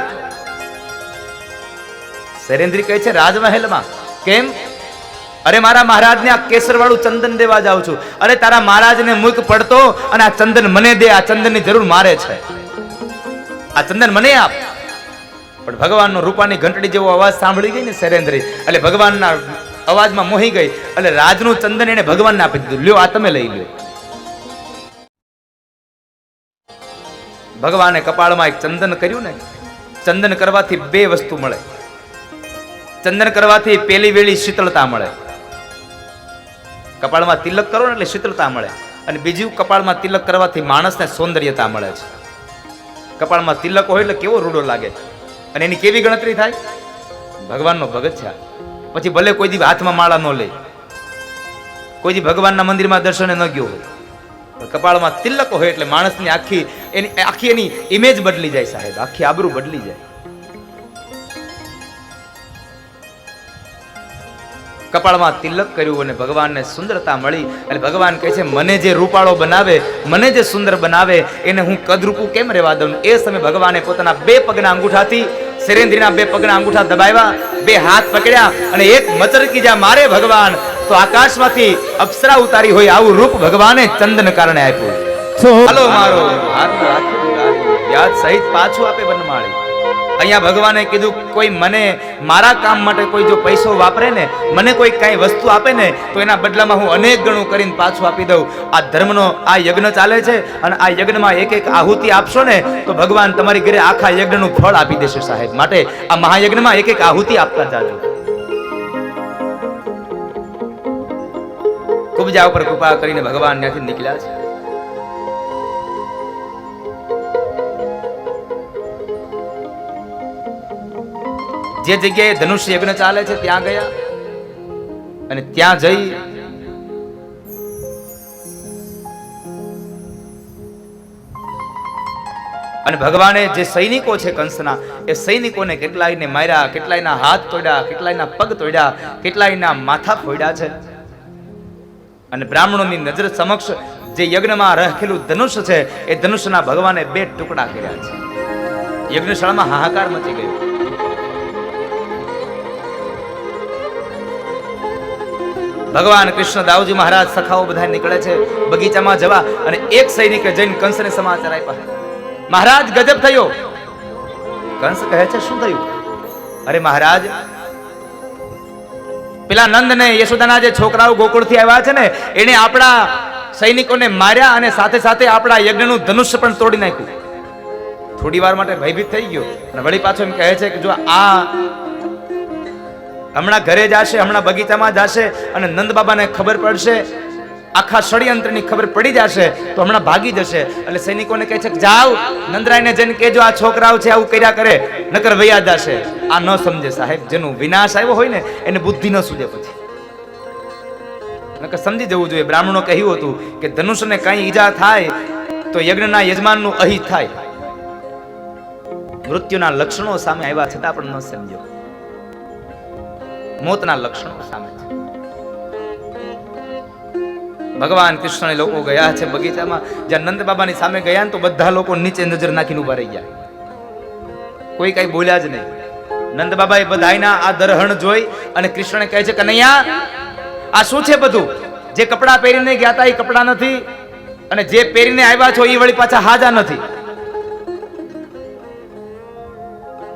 શૈરેન્દ્રી કહે છે, રાજમહેલમાં. કેમ? અરે મારા મહારાજને આ કેસર વાળું ચંદન દેવા જાઉં છું. અરે તારા મહારાજને મુખ પડતો અને આ ચંદન મને દે, આ ચંદનની જરૂર મારે છે, આ ચંદન મને આપ. પણ ભગવાનનો રૂપાની ઘંટડી જેવો અવાજ સાંભળી ગઈ ને શૈરેન્દ્રી, એટલે ભગવાનના અવાજમાં મોહી ગઈ, એટલે રાજનું ચંદન એને ભગવાનને આપી દીધું. લ્યો આ તમે લઈ લ્યો. ભગવાને કપાળમાં એક ચંદન કર્યું ને, ચંદન કરવાથી 2 વસ્તુ મળે. ચંદન કરવાથી પેલી વેળી શીતળતા મળે. કપાળમાં તિલક કરો ને એટલે શીતળતા મળે. અને બીજું, કપાળમાં તિલક કરવાથી માણસને સૌંદર્યતા મળે છે. કપાળમાં તિલક હોય એટલે કેવો રૂડો લાગે, અને એની કેવી ગણતરી થાય? ભગવાનનો ભગત છે. પછી ભલે કોઈ દી હાથમાં માળા ન લે, કોઈ દી ભગવાનના મંદિરમાં દર્શને ન ગયો હોય, કપાળમાં તિલક હોય એટલે માણસની આખી એની ઇમેજ બદલી જાય સાહેબ, આખી આબરૂ બદલી જાય. કપાળમાં તિલક કર્યું અને ભગવાનને સુંદરતા મળી. એટલે ભગવાન કહે છે, મને જે રૂપાળો બનાવે, મને જે સુંદર બનાવે, એને હું કદરૂપું કેમ રહેવા દઉં? એ સમયે ભગવાને પોતાના 2 પગના અંગૂઠાથી શૈરેન્દ્રીના 2 પગના અંગૂઠા દબાવ્યા, 2 હાથ પકડ્યા અને એક મચરકી જ્યાં મારે ભગવાન, તો આકાશમાંથી અપ્સરા ઉતારી હોય આવું રૂપ ભગવાને ચંદન કારણે આપ્યું. હાલો મારો હાથ યાદ સહિત પાછું આપે વનમાળી. અહીંયા ભગવાને કીધું, કોઈ મને મારા કામ માટે કોઈ જો પૈસો વાપરે ને, મને કોઈ કઈ વસ્તુ આપે ને, તો એના બદલામાં હું અનેક ગણું કરીને પાછું આપી દઉં. આ ધર્મનો આ યજ્ઞ ચાલે છે અને આ યજ્ઞમાં એક એક આહુતિ આપશો ને તો ભગવાન તમારી ઘરે આખા યજ્ઞનું ફળ આપી દેશે સાહેબ. માટે આ મહાયજ્ઞમાં એક એક આહુતિ આપતા જાજો. કુબજા ઉપર કૃપા કરીને ભગવાન ત્યાંથી નીકળ્યા છે. જે જગ્યાએ ધનુષ યજ્ઞ ચાલે છે ત્યાં ગયા અને ત્યાં જઈ અને ભગવાને જે સૈનિકો છે કંસના, એ સૈનિકોને કેટલાયને માર્યા, કેટલાયના હાથ તોડ્યા, કેટલાયના પગ તોડ્યા, કેટલાયના માથા ફોડ્યા છે. અને બ્રાહ્મણોની નજર સમક્ષ જે યજ્ઞમાં રહેલું ધનુષ છે એ ધનુષના ભગવાને 2 ટુકડા કર્યા છે. યજ્ઞશાળામાં હાહાકાર મચી ગયો. ભગવાન કૃષ્ણ, દાઉજી મહારાજ, સખાઓ બધા નીકળે છે બગીચામાં જવા, અને એક સૈનિકે જઈને કંસને સમાચાર આપ્યા, મહારાજ ગજબ થયો. કંસ કહે છે, શું થયું? અરે મહારાજ, પેલા નંદ ને યશોદાના જે છોકરાઓ ગોકુળથી આવ્યા છે ને, એને આપણા સૈનિકોને માર્યા અને સાથે સાથે આપણા યજ્ઞનું ધનુષ્ય પણ તોડી નાખ્યું. થોડી વાર માટે ભયભીત થઈ ગયો અને વળી પાછો એમ કહે છે કે જો આ હમણાં ઘરે જશે, હમણાં બગીચામાં જશે અને નંદ બાબાને ખબર પડશે આખા ષડયંત્રની ખબર પડી જશે તો હમણાં ભાગી જશે. એટલે સૈનિકોને કહે છે કે જાઓ નંદરાયને જઈને કહેજો આ છોકરાઓ છે આવું કર્યા કરે, નકર વયા જશે. આ ન સમજે સાહેબ, જેનું વિનાશ આવ્યો હોય ને એને બુદ્ધિ ન સૂજે પછી. નકર સમજી જવું જોઈએ. બ્રાહ્મણો કહ્યું હતું કે ધનુષને કઈ ઈજા થાય તો યજ્ઞના યજમાનનું અહિત થાય. મૃત્યુના લક્ષણો સામે આવ્યા છતાં પણ ન સમજ્યો. મોતના લક્ષણો સામે છે. ભગવાન કૃષ્ણ લોકો ગયા છે બગીચામાં, જ્યાં નંદ બાબાની સામે ગયા ને તો બધા લોકો નીચે નજર નાખીને ઉભા રહી ગયા. કોઈ કઈ બોલ્યા જ નહીં. નંદ બાબાએ બધાયના આ દરહણ જોઈ અને કૃષ્ણને કહે છે કનૈયા આ શું છે બધું? જે કપડા પહેરીને ગયા હતા એ કપડા નથી, અને જે પહેરીને આવ્યા છો એ વળી પાછા હાજા નથી.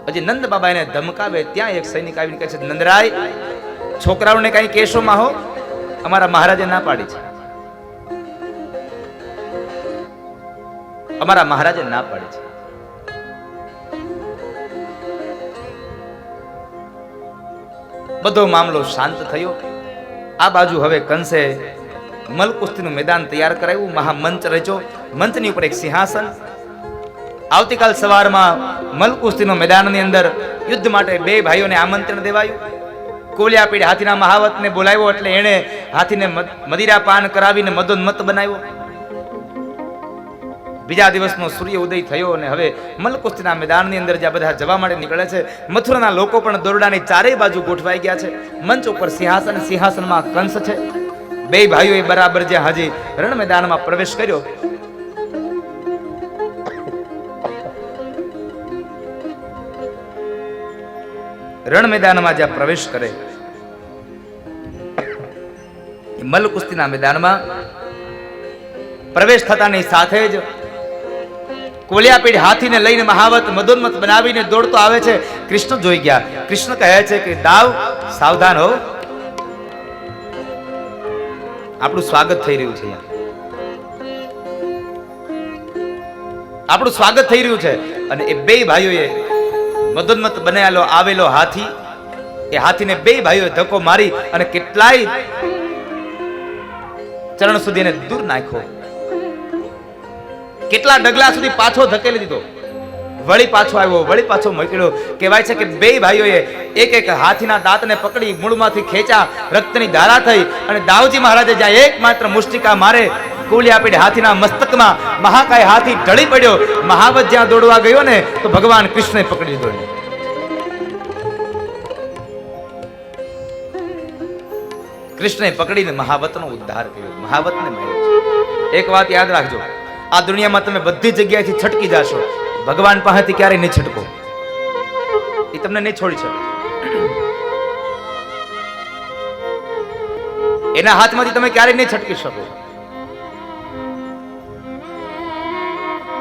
હજી નંદ બાબા એને ધમકાવે ત્યાં એક સૈનિક આવીને કહે છે નંદરાય છોકરાઓને કઈ કેશો માં હો, અમારા મહારાજે ના પાડી છે. અમારા મહારાજે ના પાડી છે. બધો મામલો શાંત થયો. આ બાજુ હવે કંસે મલકુસ્તીનું મેદાન તૈયાર કરાવ્યું, મહામંચ રચ્યો. મંચની ઉપર એક સિંહાસન. આવતીકાલ સવારમાં મલકુસ્તીનો મેદાનની અંદર યુદ્ધ માટે બે ભાઈઓને આમંત્રણ દેવાયું. કોલિયાપીડ હાથીના મહાવતને બોલાવ્યો એટલે એણે હાથીને મદિરા પાન કરાવીને મદોન્મત્ત બનાવ્યો. બીજા દિવસનો સૂર્ય ઉદય થયો અને હવે મલકુસ્તીના મેદાનની અંદર જ્યાં બધા જવા માટે નીકળે છે, મથુરાના લોકો પણ દોરડાની ચારેય બાજુ ગોઠવાઈ ગયા છે. મંચ ઉપર સિંહાસન, સિંહાસનમાં કંસ છે. બે ભાઈઓએ બરાબર જ્યાં હાજી રણ મેદાનમાં પ્રવેશ કર્યો, રણ મેદાનમાં જ્યાં પ્રવેશ કરે, મલકુસ્તીના મેદાનમાં પ્રવેશ થતાની સાથે જ કોલિયાપીડ હાથીને લઈને મહાવત મદોન્મત બનાવીને દોડતો આવે છે. કૃષ્ણ જોઈ ગયા. કૃષ્ણ કહે છે કે દાવ સાવધાન હો, આપણું સ્વાગત થઈ રહ્યું છે. આપણું સ્વાગત થઈ રહ્યું છે. અને એ બે ભાઈઓએ મદોન્મત બનાવેલો આવેલો હાથી, એ હાથીને બે ભાઈઓએ ધક્કો મારી અને કેટલાય ચરણ સુધી એને દૂર નાખ્યો. કેટલા ડગલા સુધી પાછો ધકેલી દીધો. વળી પાછો આવ્યો, વળી પાછો મોકલ્યો. કહેવાય છે કે બે ભાઈઓએ એક એક હાથીના દાંતને પકડી મૂળમાંથી ખેંચા, રક્તની ધારા થઈ અને દાવજી મહારાજે જ્યાં એકમાત્ર મુષ્ટિકા મારે, કોલિયાપીડ હાથીના મસ્તકમાં મહાકાય હાથી ઢળી પડ્યો. મહાવત જ્યાં દોડવા ગયો ને તો ભગવાન કૃષ્ણે પકડી લીધો. કૃષ્ણે પકડીને મહાવતનો ઉદ્ધાર કર્યો, મહાવતને માર્યો. એક વાત યાદ રાખજો, આ દુનિયામાં તમે બધી જગ્યાએથી છટકી જાશો, ભગવાન પાસેથી ક્યારેય નહીં છટકો. એ તમને નહીં છોડી શકે. એના હાથમાંથી તમે ક્યારેય નહીં છટકી શકો.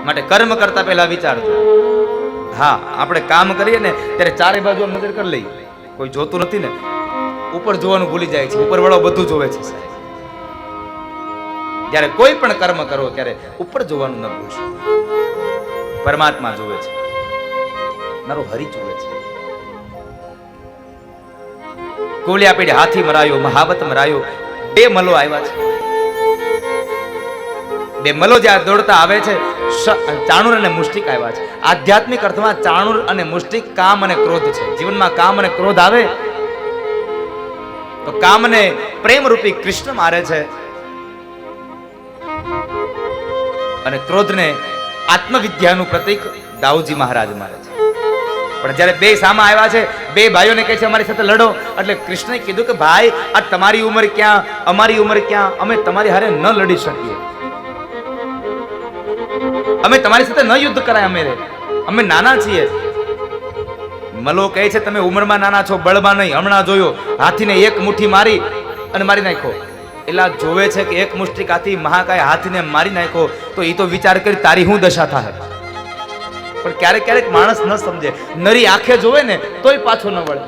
માટે કર્મ કરતા પહેલા વિચારજો. હા, આપણે કામ કરીએ ને ત્યારે ચારે બાજુ નજર કરી લઈએ, કોઈ જોતું નથી ને, ઉપર જોવાનું ભૂલી જાય છે. ઉપર વાળો બધું જોવે છે. જ્યારે કોઈ પણ કર્મ કરો ત્યારે ઉપર જોવાનું ન ભૂલશો. પરમાત્મા જોવે છે, મારો હરી જોવે છે. કોલિયાપીડ હાથી મરાયો, મહાવત મરાયો. બે મલો આવ્યા છે. બે મલો જ્યાં દોડતા આવે છે, ચાણુર અને મુષ્ટિક આવ્યા છે. આધ્યાત્મિક અર્થમાં ચાણુર અને મુષ્ટિક કામ અને ક્રોધ છે. જીવનમાં કામ અને ક્રોધ આવે તો કામને પ્રેમ રૂપી કૃષ્ણ મારે છે અને ક્રોધને આત્મવિદ્યાનું પ્રતીક દાઉજી મહારાજ મારે છે. પણ જ્યારે બે સામા આવ્યા છે, બે ભાઈઓને કહે છે અમારી સાથે લડો, એટલે કૃષ્ણે કીધું કે ભાઈ આ તમારી ઉંમર ક્યાં, અમારી ઉંમર ક્યાં, અમે તમારી હારે ન લડી શકીએ. અમે તમારી સાથે ન યુદ્ધ કરાય. અમે નાના છીએ. મલો કહે છે તમે ઉંમરમાં નાના છો, બળમાં નહીં. હમણાં જોયો હાથીને એક મુઠ્ઠી મારી અને મારી નાખ્યો. એલા જોવે છે કે એક મુષ્ટિક હાથી મહાકાય હાથીને મારી નાખ્યો તો એ તો વિચાર કરી તારી શું દશા થાય. પણ ક્યારેક ક્યારેક માણસ ન સમજે, નરી આંખે જોવે ને તોય પાછો ન વળે.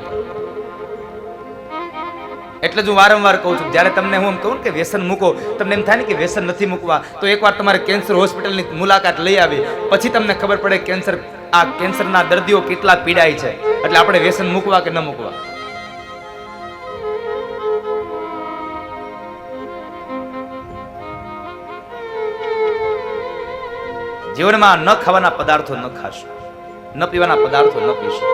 એટલે જ હું વારંવાર કહું છું, જ્યારે તમને હું કહું કે વ્યસન મૂકો, તમને એમ થાય ને કે વ્યસન નથી મૂકવા, તો એકવાર તમારે કેન્સર હોસ્પિટલની મુલાકાત લઈ આવી, પછી તમને ખબર પડે કેન્સરના દર્દીઓ કેટલા પીડાય છે. એટલે આપણે વ્યસન મૂકવા કે ન મૂકવા. જીવનમાં ન ખાવાના પદાર્થો ન ખાશો, ન પીવાના પદાર્થો ન પીશો.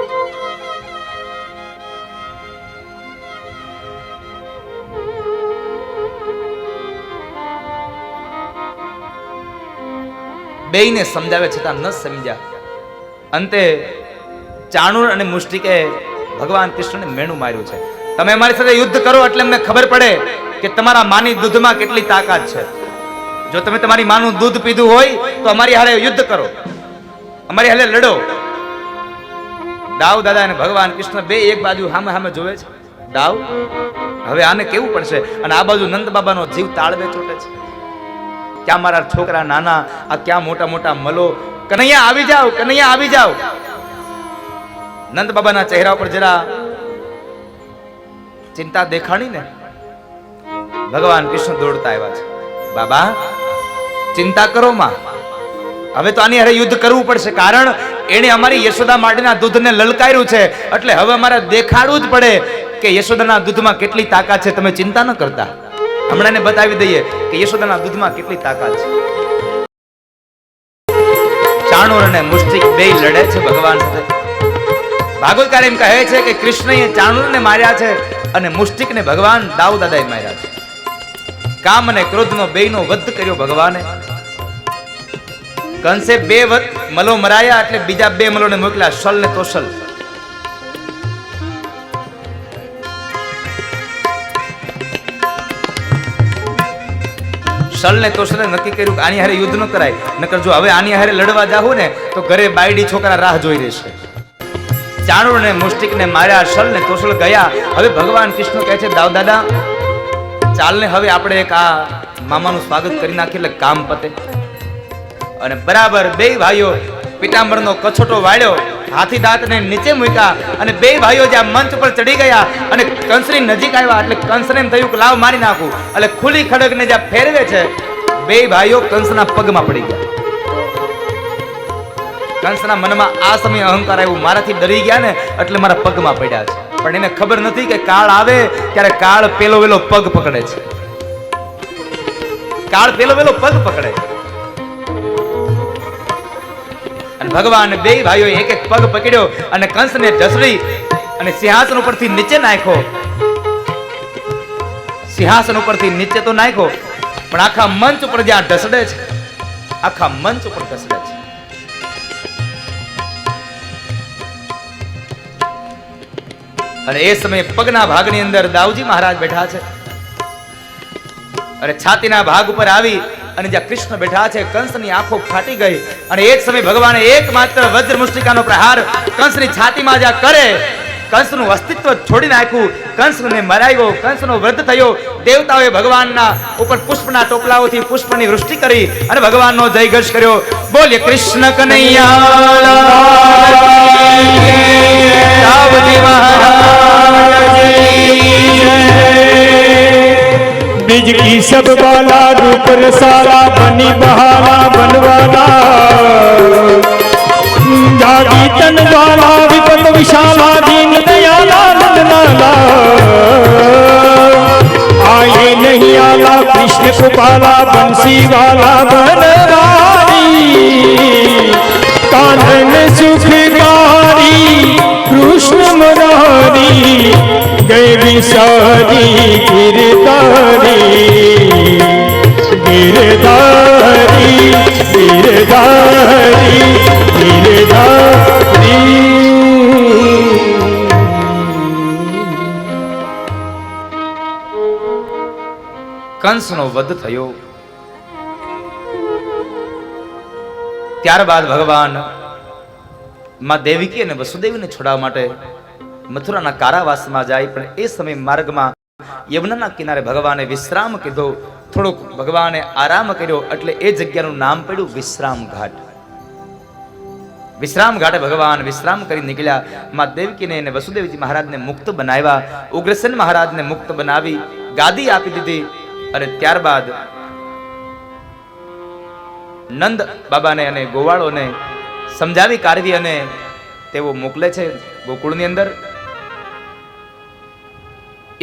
બેયને સમજાવે છતાં ન સમજ્યા. અંતે ચાણૂર અને મુષ્ટિકે ભગવાન કૃષ્ણને મેણું માર્યું છે. તમે અમારી સાથે યુદ્ધ કરો એટલે અમને ખબર પડે કે તમારા માની દૂધમાં કેટલી તાકાત છે. જો તમે તમારી માનું દૂધ પીધું હોય તો અમારી હારે યુદ્ધ કરો, અમારી હારે લડો. દાઉ દાદા અને ભગવાન કૃષ્ણ બે એક બાજુ સામે સામે જોવે છે. દાઉ હવે આને કેવું પડશે, અને આ બાજુ નંદ બાબાનો જીવ તાળવે ચોટે છે. ક્યાં મારા છોકરા નાના, આ ક્યાં મોટા મોટા મલો, કનૈયા આવી જાઓ, કનૈયા આવી જાઓ. નંદ બાબાના ચહેરા ઉપર જરા ચિંતા દેખાણી ને ભગવાન કૃષ્ણ દોડતા આવ્યા છે. બાબા ચિંતા કરો માં, હવે તો આની હારે યુદ્ધ કરવું પડશે, કારણ એને અમારી યશોદા માટેના દૂધને લલકાર્યું છે, એટલે હવે અમારે દેખાડવું જ પડે કે યશોદાના દૂધમાં કેટલી તાકાત છે. તમે ચિંતા ન કરતા, હમણાં એને બતાવી દઈએ કે યશોદાના દૂધમાં કેટલી તાકાત છે. ચાણૂર અને મુષ્ટિક બે લડે છે ભગવાન સાથે. ભાગવતકાર એમ કહે છે કે કૃષ્ણએ ચાણૂરને માર્યા છે અને મુષ્ટિકને ભગવાન દાઉ દાદાએ માર્યા છે. કામ અને ક્રોધનો બેયનો વધ કર્યો ભગવાને. કંસે બે મલો મરાયા એટલે બીજા બે મલોને મોકલ્યા, શલ ને તોશલ. શલ ને તોશલે નક્કી કર્યું કે આની હારે યુદ્ધ ન કરાય, નકર જો હવે આની હારે લડવા જાહું ને તો ઘરે બાયડી છોકરા રાહ જોઈ રહેશે. ચાણૂર ને મુષ્ટિક ને માર્યા, શલ ને તોશલ ગયા. હવે ભગવાન કૃષ્ણ કહે છે દાઉ દાદા ચાલ ને હવે આપણે એક આ મામાનું સ્વાગત કરી નાખીએ એટલે કામ પતે. અને બરાબર બે ભાઈઓ પિતાંબરનો કછોટો વાળ્યો, હાથી દાંતને નીચે મૂક્યા અને બે ભાઈઓ જ્યાં મંચ પર ચડી ગયા અને કંસની નજીક આવ્યા એટલે કંસને એમ થયું કે લાવ મારી નાખું, એટલે ખુલ્લી ખડકને જ્યાં ફેરવે છે બે ભાઈઓ કંસના પગમાં પડી ગયા. કંસના મનમાં આ સમયે અહંકાર આવ્યું, મારાથી ડરી ગયા ને એટલે મારા પગમાં પડ્યા છે. પણ એને ખબર નથી કે કાળ આવે ત્યારે કાળ પેલો વેલો પગ પકડે છે. કાળ પેલો વેલો પગ પકડે. અને ભગવાન બે ભાઈઓ એક એક પગ પકડ્યો અને કંસને ઢસડી અને સિંહાસન ઉપરથી નીચે નાખ્યો. સિંહાસન ઉપરથી નીચે તો નાખ્યો, પણ આખા મંચ ઉપર જ્યાં ઢસડે છે, આખા મંચ ઉપર ઢસડે છે. અને એ સમયે પગના ભાગની અંદર દાઉજી મહારાજ બેઠા છે અને છાતીના ભાગ ઉપર આવી અને જ્યાં કૃષ્ણ બેઠા છે કંસની આંખો ફાટી ગઈ. અને એ જ સમયે ભગવાને એકમાત્ર વજ્ર મુષ્ટિકાનો પ્રહાર કંસની છાતીમાં જ્યાં કરે, કંસનું અસ્તિત્વ છોડી નાખ્યું, કંસને મરાયો, કંસનો વધ થયો. દેવતાઓએ ભગવાનના ઉપર પુષ્પના ટોપલાઓથી પુષ્પની વૃષ્ટિ કરી અને ભગવાનનો જયઘોષ કર્યો. બોલીએ કૃષ્ણ बीज की सब बाला रूप रसाला बनी बहाला बनवाला जागी तन ज्वाला विपत विशाला दीन दयाला नंदलाला आए नहीं आला कृष्ण कृपाला बंसी वाला बनवारी कानन सुखकारी कृष्ण मुरारी गए विसारी गिरधारी गिरधारी गिरधारी गिरधारी. કંસનો વધ થયો. ત્યારબાદ ભગવાન માં દેવકી અને વસુદેવને છોડાવવા માટે મથુરાના કારાવાસમાં જાય. પણ એ સમય માર્ગમાં યમુનાના કિનારે ભગવાને વિશ્રામ કીધો. થોડોક ભગવાને આરામ કર્યો એટલે એ જગ્યાનું નામ પડ્યું વિશ્રામ ઘાટ. વિશ્રામ ઘાટે ભગવાન વિશ્રામ કરી નીકળ્યા. માં દેવકીને અને વસુદેવજી મહારાજને મુક્ત બનાવ્યા. ઉગ્રસેન મહારાજને મુક્ત બનાવી ગાદી આપી દીધી. અને ત્યારબાદ નંદ બાબાને અને ગોવાળોને સમજાવી કાઢવી અને તેઓ મોકલે છે ગોકુળની અંદર.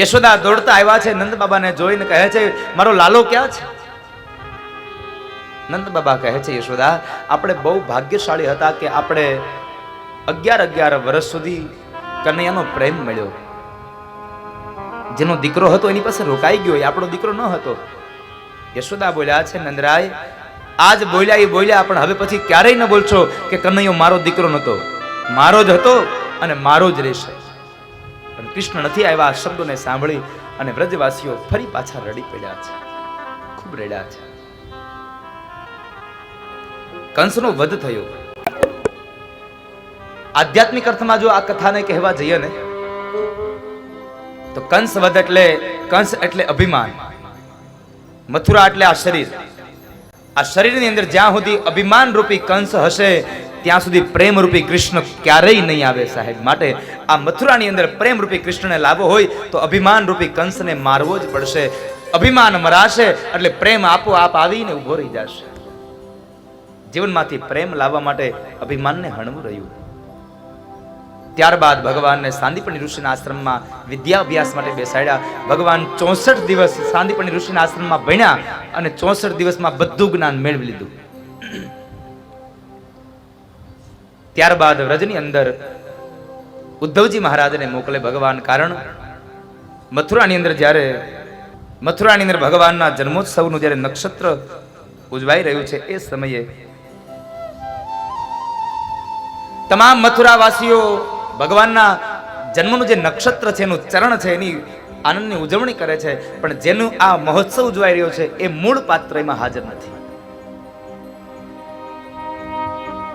યશોદા દોડતા આવ્યા છે નંદ બાબાને જોઈને કહે છે મારો લાલો ક્યાં છે? નંદ બાબા કહે છે, યશોદા, આપણે બહુ ભાગ્યશાળી હતા કે આપણે 11 વર્ષ સુધી કનૈયાનો પ્રેમ મળ્યો. જેનો દીકરો હતો એની પાસે રોકાઈ ગયો, એ આપણો દીકરો ન હતો. યશોદા બોલ્યા છે, નંદરાય, આજ બોલ્યા એ બોલ્યા, પણ હવે પછી ક્યારેય ન બોલશો કે કનૈયો મારો દીકરો નતો. મારો જ હતો અને મારો જ રહેશે. પણ કૃષ્ણ નથી આવ્યા. આ શબ્દોને સાંભળી અને વ્રજવાસીઓ ફરી પાછા રડી પડ્યા છે, ખૂબ રડ્યા છે. કંસનો વધ થયો. આધ્યાત્મિક અર્થમાં જો આ કથાને કહેવા જઈએ ને તો કંસ વધ કંસ એટલે અભિમાન, મથુરા એટલે આ શરીર. આ શરીરની અંદર જ્યાં સુધી અભિમાન રૂપી કંસ હશે ત્યાં સુધી પ્રેમ રૂપી કૃષ્ણ ક્યારેય નહીં આવે સાહેબ. માટે આ મથુરાની અંદર પ્રેમ રૂપી કૃષ્ણને લાવવો હોય તો અભિમાન રૂપી કંસને મારવો જ પડશે. અભિમાન મરાશે એટલે પ્રેમ આપોઆપ આવીને ઉભો રહી જશે. જીવનમાંથી પ્રેમ લાવવા માટે અભિમાનને હણવું રહ્યું. ત્યારબાદ ભગવાનને સાંદીપની ઋષિના આશ્રમમાં વિદ્યા અભ્યાસ માટે બેસાડ્યા. ભગવાન 64 દિવસ સાંદીપની ઋષિના આશ્રમમાં ભણ્યા અને 64 દિવસમાં બધું જ્ઞાન મેળવી લીધું. ત્યારબાદ વ્રજની અંદર ઉદ્ધવજી મહારાજને મોકલે ભગવાન. કારણ મથુરાની અંદર ભગવાનના જન્મોત્સવનું જ્યારે નક્ષત્ર ઉજવાઈ રહ્યું છે એ સમયે તમામ મથુરાવાસીઓ ભગવાનના જન્મનું જે નક્ષત્ર છે એનું ચરણ છે એની આનંદની ઉજવણી કરે છે. પણ જેનું આ મહોત્સવ ઉજવાઈ રહ્યો છે એ મૂળ પાત્ર એમાં હાજર નથી,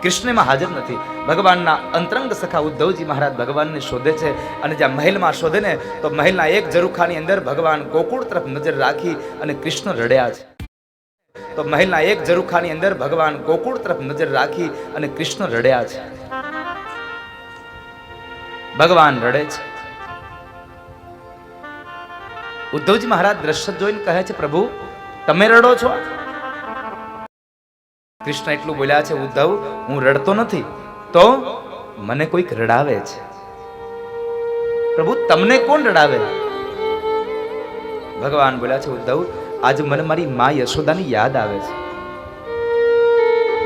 કૃષ્ણમાં હાજર નથી. ભગવાનના અંતરંગ સખા ઉદ્ધવજી મહારાજ ભગવાનને શોધે છે અને જ્યાં મહેલમાં શોધે ને તો મહેલના એક ઝરૂખાની અંદર ભગવાન ગોકુળ તરફ નજર રાખી અને કૃષ્ણ રડ્યા છે. તો મહેલના એક ઝરૂખાની અંદર ભગવાન ગોકુળ તરફ નજર રાખી અને કૃષ્ણ રડ્યા છે. ભગવાન રડે છે. ઉદ્ધવજી મહારાજ દ્રશ્ય જોઈને કહે છે, પ્રભુ તમે રડો છો? કૃષ્ણ એટલું બોલ્યા છે, ઉદ્ધવ હું રડતો નથી, તો મને કોઈક રડાવે છે. પ્રભુ તમને કોણ રડાવે? ભગવાન બોલ્યા છે, ઉદ્ધવ આજે મને મારી મા યશોદાની યાદ આવે છે.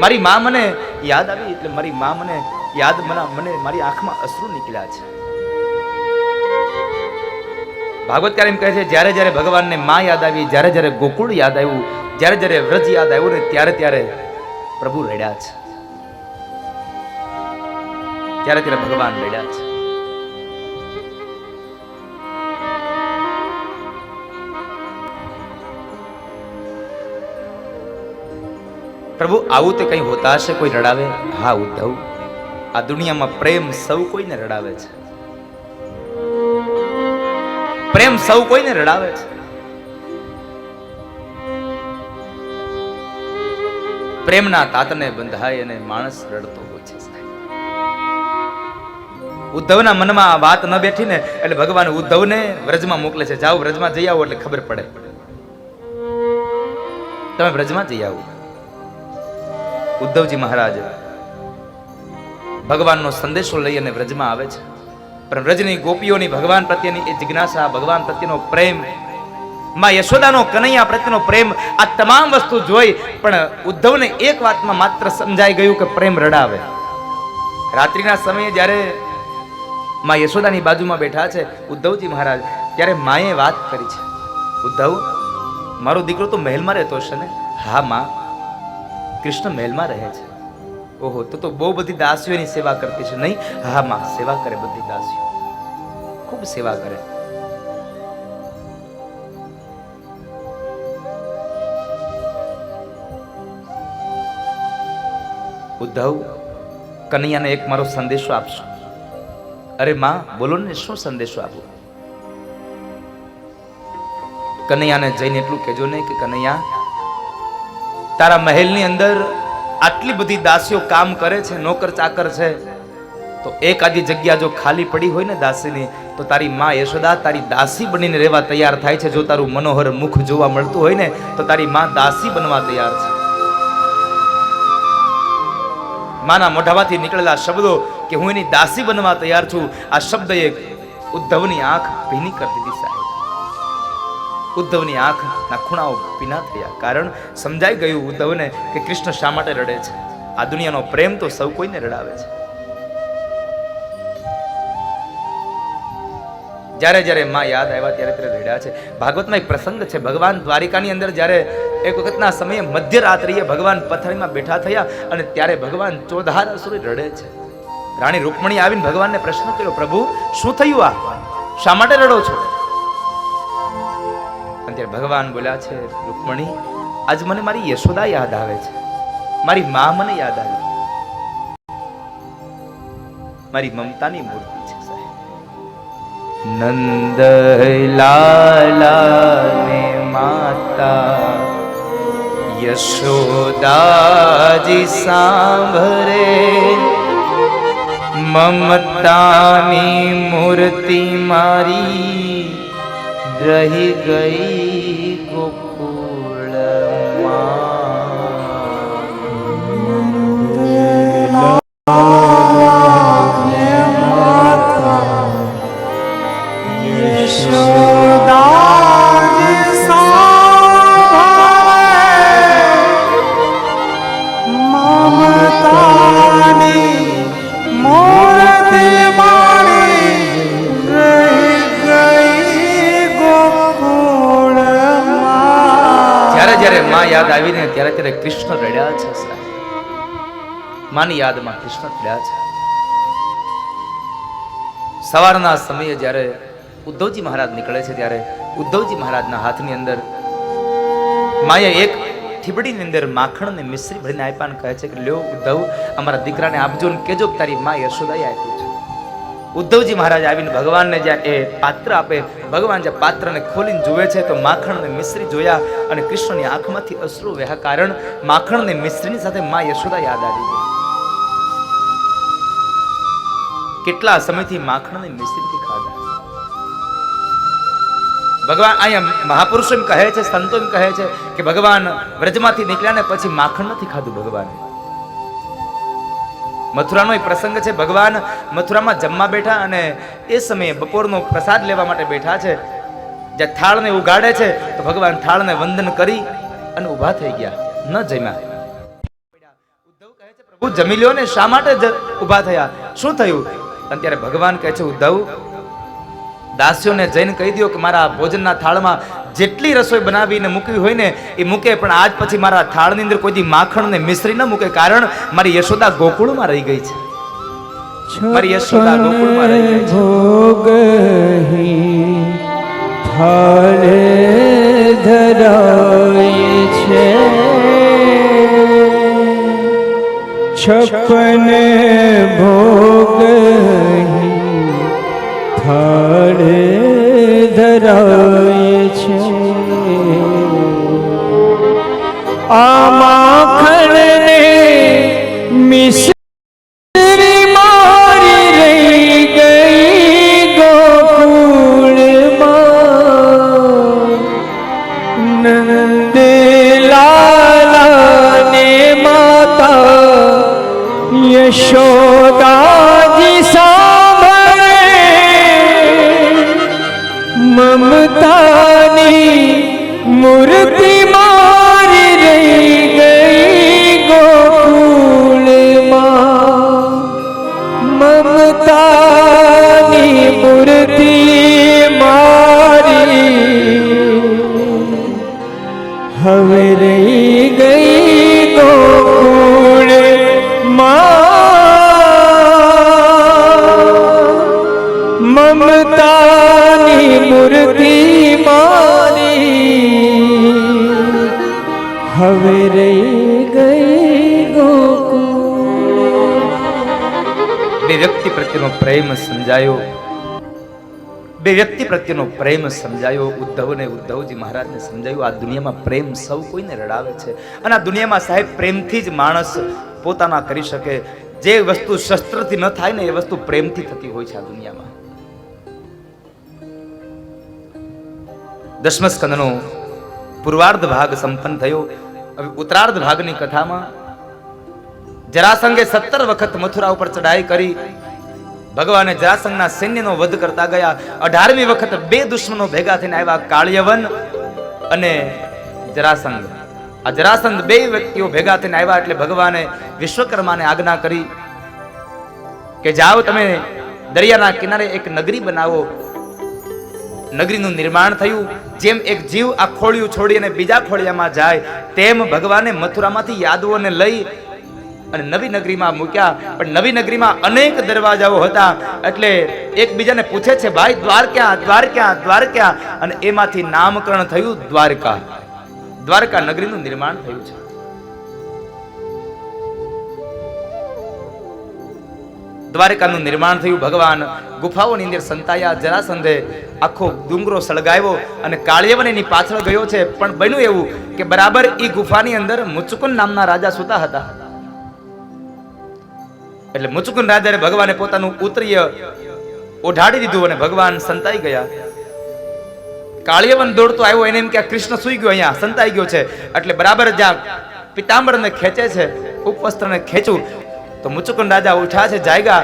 મારી મા મને યાદ આવી એટલે મારી મા મને યાદ મને મારી આંખમાં અશ્રુ નીકળ્યા છે. ભાગવતકાર એમ કહે છે, જ્યારે જ્યારે ભગવાનને મા યાદ આવી, જ્યારે જ્યારે ગોકુળ યાદ આવ્યું, જ્યારે જ્યારે વ્રજ યાદ આવ્યું ને ત્યારે ત્યારે પ્રભુ રડ્યા છે. ત્યારે ત્યારે ભગવાન રડ્યા છે. પ્રભુ આવું તે કઈ હોતા હશે, કોઈ રડાવે? હા ઉદ્ધવ, આ દુનિયામાં પ્રેમ સૌ કોઈને રડાવે છે. પ્રેમ સૌ કોઈને રડાવે છે. પ્રેમના તાતને બંધાય અને માણસ રડતો હોય છે. ઉદ્ધવના મનમાં આ વાત ન બેઠી ને એટલે ભગવાન ઉદ્ધવને વ્રજમાં મોકલે છે. જાઓ વ્રજમાં જઈ આવો એટલે ખબર પડે. તમે વ્રજમાં જઈ આવો. ઉદ્ધવજી મહારાજ ભગવાનનો સંદેશો લઈ અને વ્રજમાં આવે છે. પણ વ્રજની ગોપીઓની ભગવાન પ્રત્યેની એ જિજ્ઞાસા, ભગવાન પ્રત્યેનો પ્રેમ, માં યશોદાનો કનૈયા પ્રત્યેનો પ્રેમ, આ તમામ વસ્તુ જોઈ પણ ઉદ્ધવને એક વાતમાં માત્ર સમજાઈ ગયું કે પ્રેમ રડાવે. રાત્રિના સમયે જ્યારે માં યશોદાની બાજુમાં બેઠા છે ઉદ્ધવજી મહારાજ, ત્યારે માએ વાત કરી છે, ઉદ્ધવ મારો દીકરો તો મહેલમાં રહેતો હશે ને? હા માં, કૃષ્ણ મહેલમાં રહે છે. ઓહો, તો બહુ બધી દાસીઓની સેવા કરતી છે નહીં? હા માં, સેવા કરે, બધી દાસીઓ ખૂબ સેવા કરે. ઉદ્ધવ, કનૈયાને એક મારો સંદેશો આપશો? અરે માં, બોલો ને, શું સંદેશો આપો? કનૈયાને જઈને એટલું કહેજો ને કે કનૈયા, તારા મહેલની અંદર આટલી બધી દાસીઓ કામ કરે છે, નોકર ચાકર છે, તો એક આદી જગ્યા જો ખાલી પડી હોય ને દાસીની, તો તારી માં યશોદા તારી દાસી બનીને રહેવા તૈયાર થાય છે. જો તારું મનોહર મુખ જોવા મળતું હોય ને તો તારી માં દાસી બનવા તૈયાર છે. માના મોઢામાંથી નીકળેલા શબ્દો કે હું એની દાસી બનવા તૈયાર છું, આ શબ્દએ ઉદ્ધવની આંખ ભીની કરી દીધી સાહેબ. ઉદ્ધવની આંખના ખૂણાઓ ભીના થયા. કારણ સમજાઈ ગયું ઉદ્ધવને કે કૃષ્ણ શા માટે રડે છે. આ દુનિયાનો પ્રેમ તો સૌ કોઈને રડાવે છે. જ્યારે જ્યારે માં યાદ આવ્યા ત્યારે ત્યારે રડ્યા છે. ભાગવતમાં એક પ્રસંગ છે. ભગવાન દ્વારિકાની અંદર જ્યારે એક વખતના સમયે મધ્યરાત્રિએ ભગવાન પથારીમાં બેઠા થયા અને ત્યારે ભગવાન ચોધાર અસુરી રડે છે. રાણી રૂકમણી આવીને ભગવાનને પ્રશ્ન કર્યો, પ્રભુ શું થયું? આ શા માટે રડો છો? અને ત્યારે ભગવાન બોલ્યા છે, રૂકમણી, આજ મને મારી યશોદા યાદ આવે છે. મારી માં મને યાદ આવી. મારી મમતાની મૂર્તિ છે સાહેબ. નંદ લાલા ને માતા યશોદાજી સાંભરે, મમતાની મૂર્તિ મારી રહી ગઈ ગોકુળમાં. યાદ આવીને ત્યારે ત્યારે કૃષ્ણ રડ્યા છે સાહેબ. માની યાદમાં કૃષ્ણ રડ્યા છે. સવારના સમયે જ્યારે ઉદ્ધવજી મહારાજ નીકળે છે ત્યારે ઉદ્ધવજી મહારાજના હાથની અંદર માએ એક થીબડીની અંદર માખણ ને મિશ્રી ભરીને આપ્યા અને કહે છે કે લ્યો ઉદ્ધવ, અમારા દીકરાને આપજો ને કેજો કે તારી મા યશોદાએ આપ્યું છે. ઉદ્ધવજી મહારાજ આવીને ભગવાનને જ્યાં એ પાત્ર આપે, ભગવાન જ્યાં પાત્રને ખોલીને જુએ છે તો માખણ ને મિશ્રી જોયા અને કૃષ્ણની આંખમાંથી અશ્રુ વહ્યા. કારણ માખણ ને મિશ્રીની સાથે મા યશોદા યાદ આવી ગઈ. કેટલા સમયથી માખણ ને મિશ્રી ખાધા. ભગવાન અહીંયા મહાપુરુષો એમ કહે છે, સંતો એમ કહે છે કે ભગવાન વ્રજમાંથી નીકળ્યા ને પછી માખણ નથી ખાધું ભગવાને. મથુરાનો એક પ્રસંગ છે. ભગવાન મથુરામાં જમવા બેઠા અને એ સમયે બપોરનો પ્રસાદ લેવા માટે બેઠા છે. જ્યાં થાળને ઉગાડે છે તો ભગવાન થાળને વંદન કરી અને ઊભા થઈ ગયા, ન જમ્યા. ઉદ્ધવ કહે છે, પ્રભુ જમી લ્યો ને, શા માટે ઊભા થયા, શું થયું? અને ત્યારે ભગવાન કહે છે, ઉદ્ધવ, દાસીઓને જઈને કહી દો કે મારા ભોજનના થાળમાં જેટલી રસોઈ બનાવીને મૂકવી હોય ને એ મૂકે, પણ આજ પછી મારા થાળની અંદર કોઈ દી માખણ ને મિશ્રી ન મૂકે. કારણ મારી યશોદા ગોકુળમાં રહી ગઈ છે. મારી યશોદા ગોકુળમાં રહી ગઈ છે. થાળે ધરાય છે, છપન ભોગ થાળે ધરાય છે. આ માખણને મિશ્રી મારી રહી ગઈ ગોકુળમાં. નંદ લાલાને માતા યશોદાજી સાંભળે, મમતાની મૂર્તિ મારી રહી ગઈ ગોકુળમાં. મમતાની મૂર્તિ મારી હવે રહી ગઈ ગોકુળમાં. મમતાની મૂર્તિ મારી હવે રહી ગઈ ગોકુળ. બે વ્યક્તિ પ્રત્યેનો પ્રેમ સમજાયો. બે વ્યક્તિ પ્રત્યેનો પ્રેમ સમજાયો. ઉદ્ધવને ઉદ્ધવજી મહારાજને સમજાયું આ દુનિયામાં પ્રેમ સૌ કોઈને રડાવે છે. અને આ દુનિયામાં સાહેબ પ્રેમથી જ માણસ પોતાના કરી શકે. જે વસ્તુ શસ્ત્રથી ન થાય ને એ વસ્તુ પ્રેમથી થતી હોય છે આ દુનિયામાં. દશમ સ્કંદનો પૂર્વાર્ધ ભાગ સંપન્ન થયો. હવે ઉત્તરાર્ધ ભાગની કથામાં જરાસંઘે 17 વખત મથુરા ઉપર ચડાઈ કરી. ભગવાને જરાસંઘના સૈન્યનો વધ કરતા ગયા. 18મી વખત બે દુશ્મનો ભેગા થઈને આવ્યા. કાળયવન અને જરાસંઘ. આ જરાસંઘ બે વ્યક્તિઓ ભેગા થઈને આવ્યા એટલે ભગવાને વિશ્વકર્માને આજ્ઞા કરી કે જાઓ તમે દરિયાના કિનારે એક નગરી બનાવો. નગરીનું નિર્માણ થયું. જેમ એક જીવ આ ખોળિયું છોડી અને બીજા ખોળિયામાં જાય તેમ ભગવાને મથુરામાંથી યાદવોને લઈ અને નવી નગરીમાં મૂક્યા. પણ નવી નગરીમાં અનેક દરવાજાઓ હતા એટલે એકબીજાને પૂછે છે, ભાઈ દ્વાર ક્યાં, દ્વાર ક્યાં, દ્વાર ક્યાં? અને એમાંથી નામકરણ થયું દ્વારકા. દ્વારકા નગરીનું નિર્માણ થયું છે. દ્વારકાનું નિર્માણ થયું. ભગવાન ગુફાઓની અંદર સંતાયા. જરાસંધે આખો ડુંગરો સળગાવ્યો અને કાળિયવન એની પાછળ ગયો છે. પણ બન્યું એવું કે બરાબર એ ગુફાની અંદર મુચુકુંદ નામના રાજા સૂતા હતા. એટલે મુચુકુંદ રાજાએ ભગવાને પોતાનું ઉત્તરીય ઓઢાડી દીધું અને ભગવાન સંતાઈ ગયા. કાળિયવન દોડતો આવ્યો, એને એમ કે કૃષ્ણ સૂઈ ગયો, અહીંયા સંતાઈ ગયો છે. એટલે બરાબર જ્યાં પિતાંબરને ખેંચે છે, ઉપવસ્ત્રને ખેંચું તો મુચુકુંદ રાજા ઉઠ્યા છે, જાગ્યા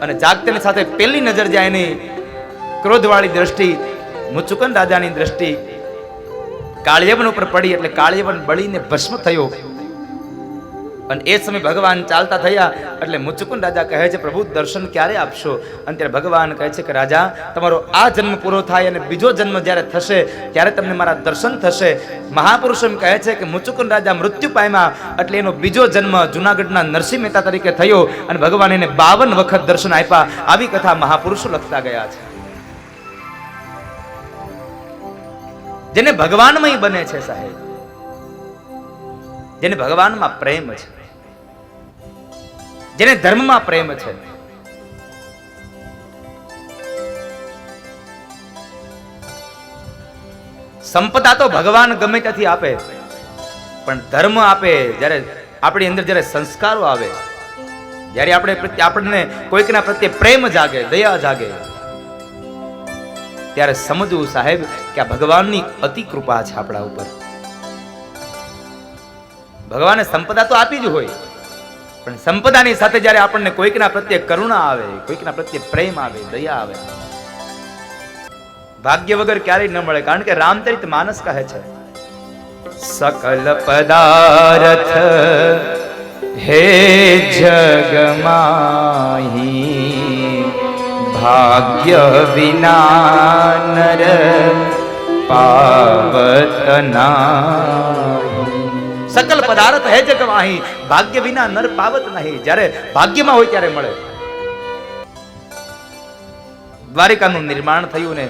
અને જાગતાની સાથે પહેલી નજર જાય એની ક્રોધવાળી દ્રષ્ટિ, મુચુકુંદ રાજાની દ્રષ્ટિ કાળિયવન ઉપર પડી. એટલે કાળિયવન બળીને ભસ્મ થયો. અને એ સમય ભગવાન ચાલતા થયા એટલે મુચુકુંદ રાજા કહે છે, પ્રભુ દર્શન ક્યારે આપશો? અને ત્યારે ભગવાન કહે છે કે રાજા, તમારો આ જન્મ પૂરો થાય અને બીજો જન્મ જ્યારે થશે ત્યારે તમને મારા દર્શન થશે. મહાપુરુષો એમ કહે છે કે મુચુકુંદ રાજા મૃત્યુ પામ્યા એટલે એનો બીજો જન્મ જુનાગઢના નરસિંહ મહેતા તરીકે થયો અને ભગવાન એને 52 વખત દર્શન આપ્યા. આવી કથા મહાપુરુષો લખતા ગયા છે. જેને ભગવાનમય બને છે સાહેબ, જેને ભગવાનમાં પ્રેમ છે, જેને ધર્મમાં પ્રેમ છે, સંપદા તો ભગવાન ગમે ત્યાંથી આપે, પણ ધર્મ આપે જ્યારે આપણી અંદર જ્યારે સંસ્કારો આવે, જ્યારે આપણને કોઈકના પ્રત્યે પ્રેમ જાગે, દયા જાગે, ત્યારે સમજવું સાહેબ કે આ ભગવાનની અતિ કૃપા છે આપણા ઉપર. ભગવાને સંપદા તો આપી જ હોય, પણ સંપદાની સાથે જ્યારે આપણને કોઈકના પ્રત્યે કરુણા આવે, કોઈકના પ્રત્યે પ્રેમ આવે, દયા આવે, ભાગ્ય વગર ક્યારેય ન મળે. કારણ કે રામચરિત માનસ કહે છે, સકલ પદાર્થ હે જગમાહી, ભાગ્ય વિના નર પાવત નાહી. સકલ પદાર્થ હે જગમાહી, ભાગ્ય વિના નર પાવત નહીં. જ્યારે ભાગ્યમાં હોય ત્યારે મળે. દ્વારિકાનું નિર્માણ થયું ને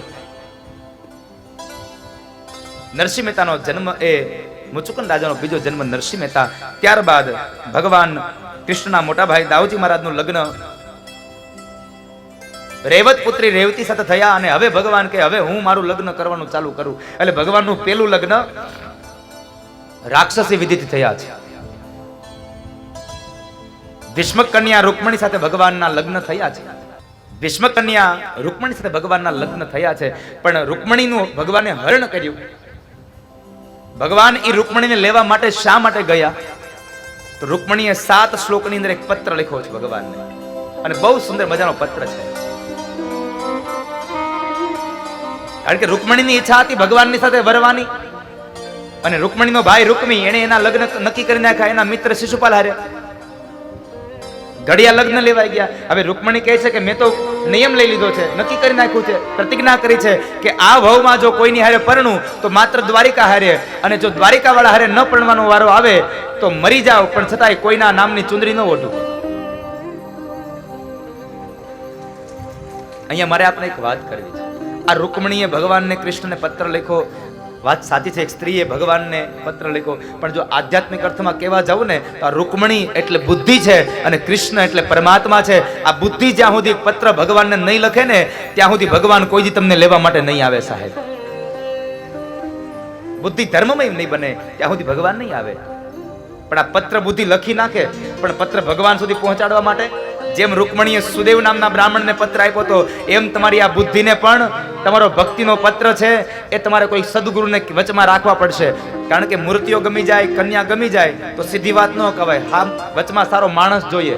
નરસિંહ મહેતાનો જન્મ, એ મુચુકુંદ રાજાનો બીજો જન્મ નરસિંહ મહેતા. ત્યારબાદ ભગવાન કૃષ્ણના મોટા ભાઈ દાઉજી મહારાજનું લગ્ન રેવત પુત્રી રેવતી સાથે થયા. અને હવે ભગવાન કે હવે હું મારું લગ્ન કરવાનું ચાલુ કરું. એટલે ભગવાનનું પેલું લગ્ન રાક્ષસી વિધિથી થયા છે. ભીષ્મ કન્યા રૂકમણી સાથે ભગવાનના લગ્ન થયા છે. ભીષ્મ કન્યા રૂકમણી સાથે ભગવાનના લગ્ન થયા છે. પણ રૂકમણીનું ભગવાને હરણ કર્યું. ભગવાન એ રૂકમણીને લેવા માટે શા માટે ગયા? તો રૂકમણીએ 7 શ્લોકની અંદર એક પત્ર લખ્યો છે ભગવાનને, અને બહુ સુંદર મજાનો પત્ર છે. કારણ કે રૂકમણીની ઈચ્છા હતી ભગવાનની સાથે વરવાની, અને રૂકમણીનો ભાઈ રૂકમી એને એના લગ્ન નક્કી કરી નાખ્યા એના મિત્ર શિશુપાલ હારે. ઘડિયા લગ્ન લેવાઈ ગયા. હવે રૂકમણી કહે છે કે મેં તો નિયમ લઈ લીધો છે, નક્કી કરી નાખ્યું છે, પ્રતિજ્ઞા કરી છે કે આ ભવમાં જો કોઈની હારે પરણું તો માત્ર દ્વારિકા હારે, અને જો દ્વારિકા વાળા હારે ન પરણવાનો વારો આવે તો મરી જાવ, પણ છતાંય કોઈના નામની ચુંદડી ન ઓઢું. અહીંયા મારે આપણે એક વાત કરવી છે. આ રૂકમણીએ ભગવાનને કૃષ્ણને પત્ર લખ્યો, વાત સાચી છે, એક સ્ત્રીએ ભગવાનને પત્ર લખ્યો, પણ જો આધ્યાત્મિક અર્થમાં કહેવા જાવ ને તો આ રૂકમણી એટલે બુદ્ધિ છે અને કૃષ્ણ એટલે પરમાત્મા છે. આ બુદ્ધિ જ્યાં સુધી પત્ર ભગવાનને નહીં લખે ને ત્યાં સુધી ભગવાન કોઈ દી તમને લેવા માટે નહીં આવે સાહેબ. બુદ્ધિ ધર્મમય નહીં બને ત્યાં સુધી ભગવાન નહીં આવે. પણ આ પત્ર બુદ્ધિ લખી નાખે, પણ પત્ર ભગવાન સુધી પહોંચાડવા માટે જેમ રૂકમણીએ સુદેવ નામના બ્રાહ્મણને પત્ર આપ્યો હતો, એમ તમારી આ બુદ્ધિને પણ તમારો ભક્તિનો પત્ર છે એ તમારે કોઈ સદગુરુને વચમાં રાખવા પડશે. કારણ કે મૂર્તિઓ ગમી જાય, કન્યા ગમી જાય તો સીધી વાત ન કહેવાય. હા, વચમાં સારો માણસ જોઈએ.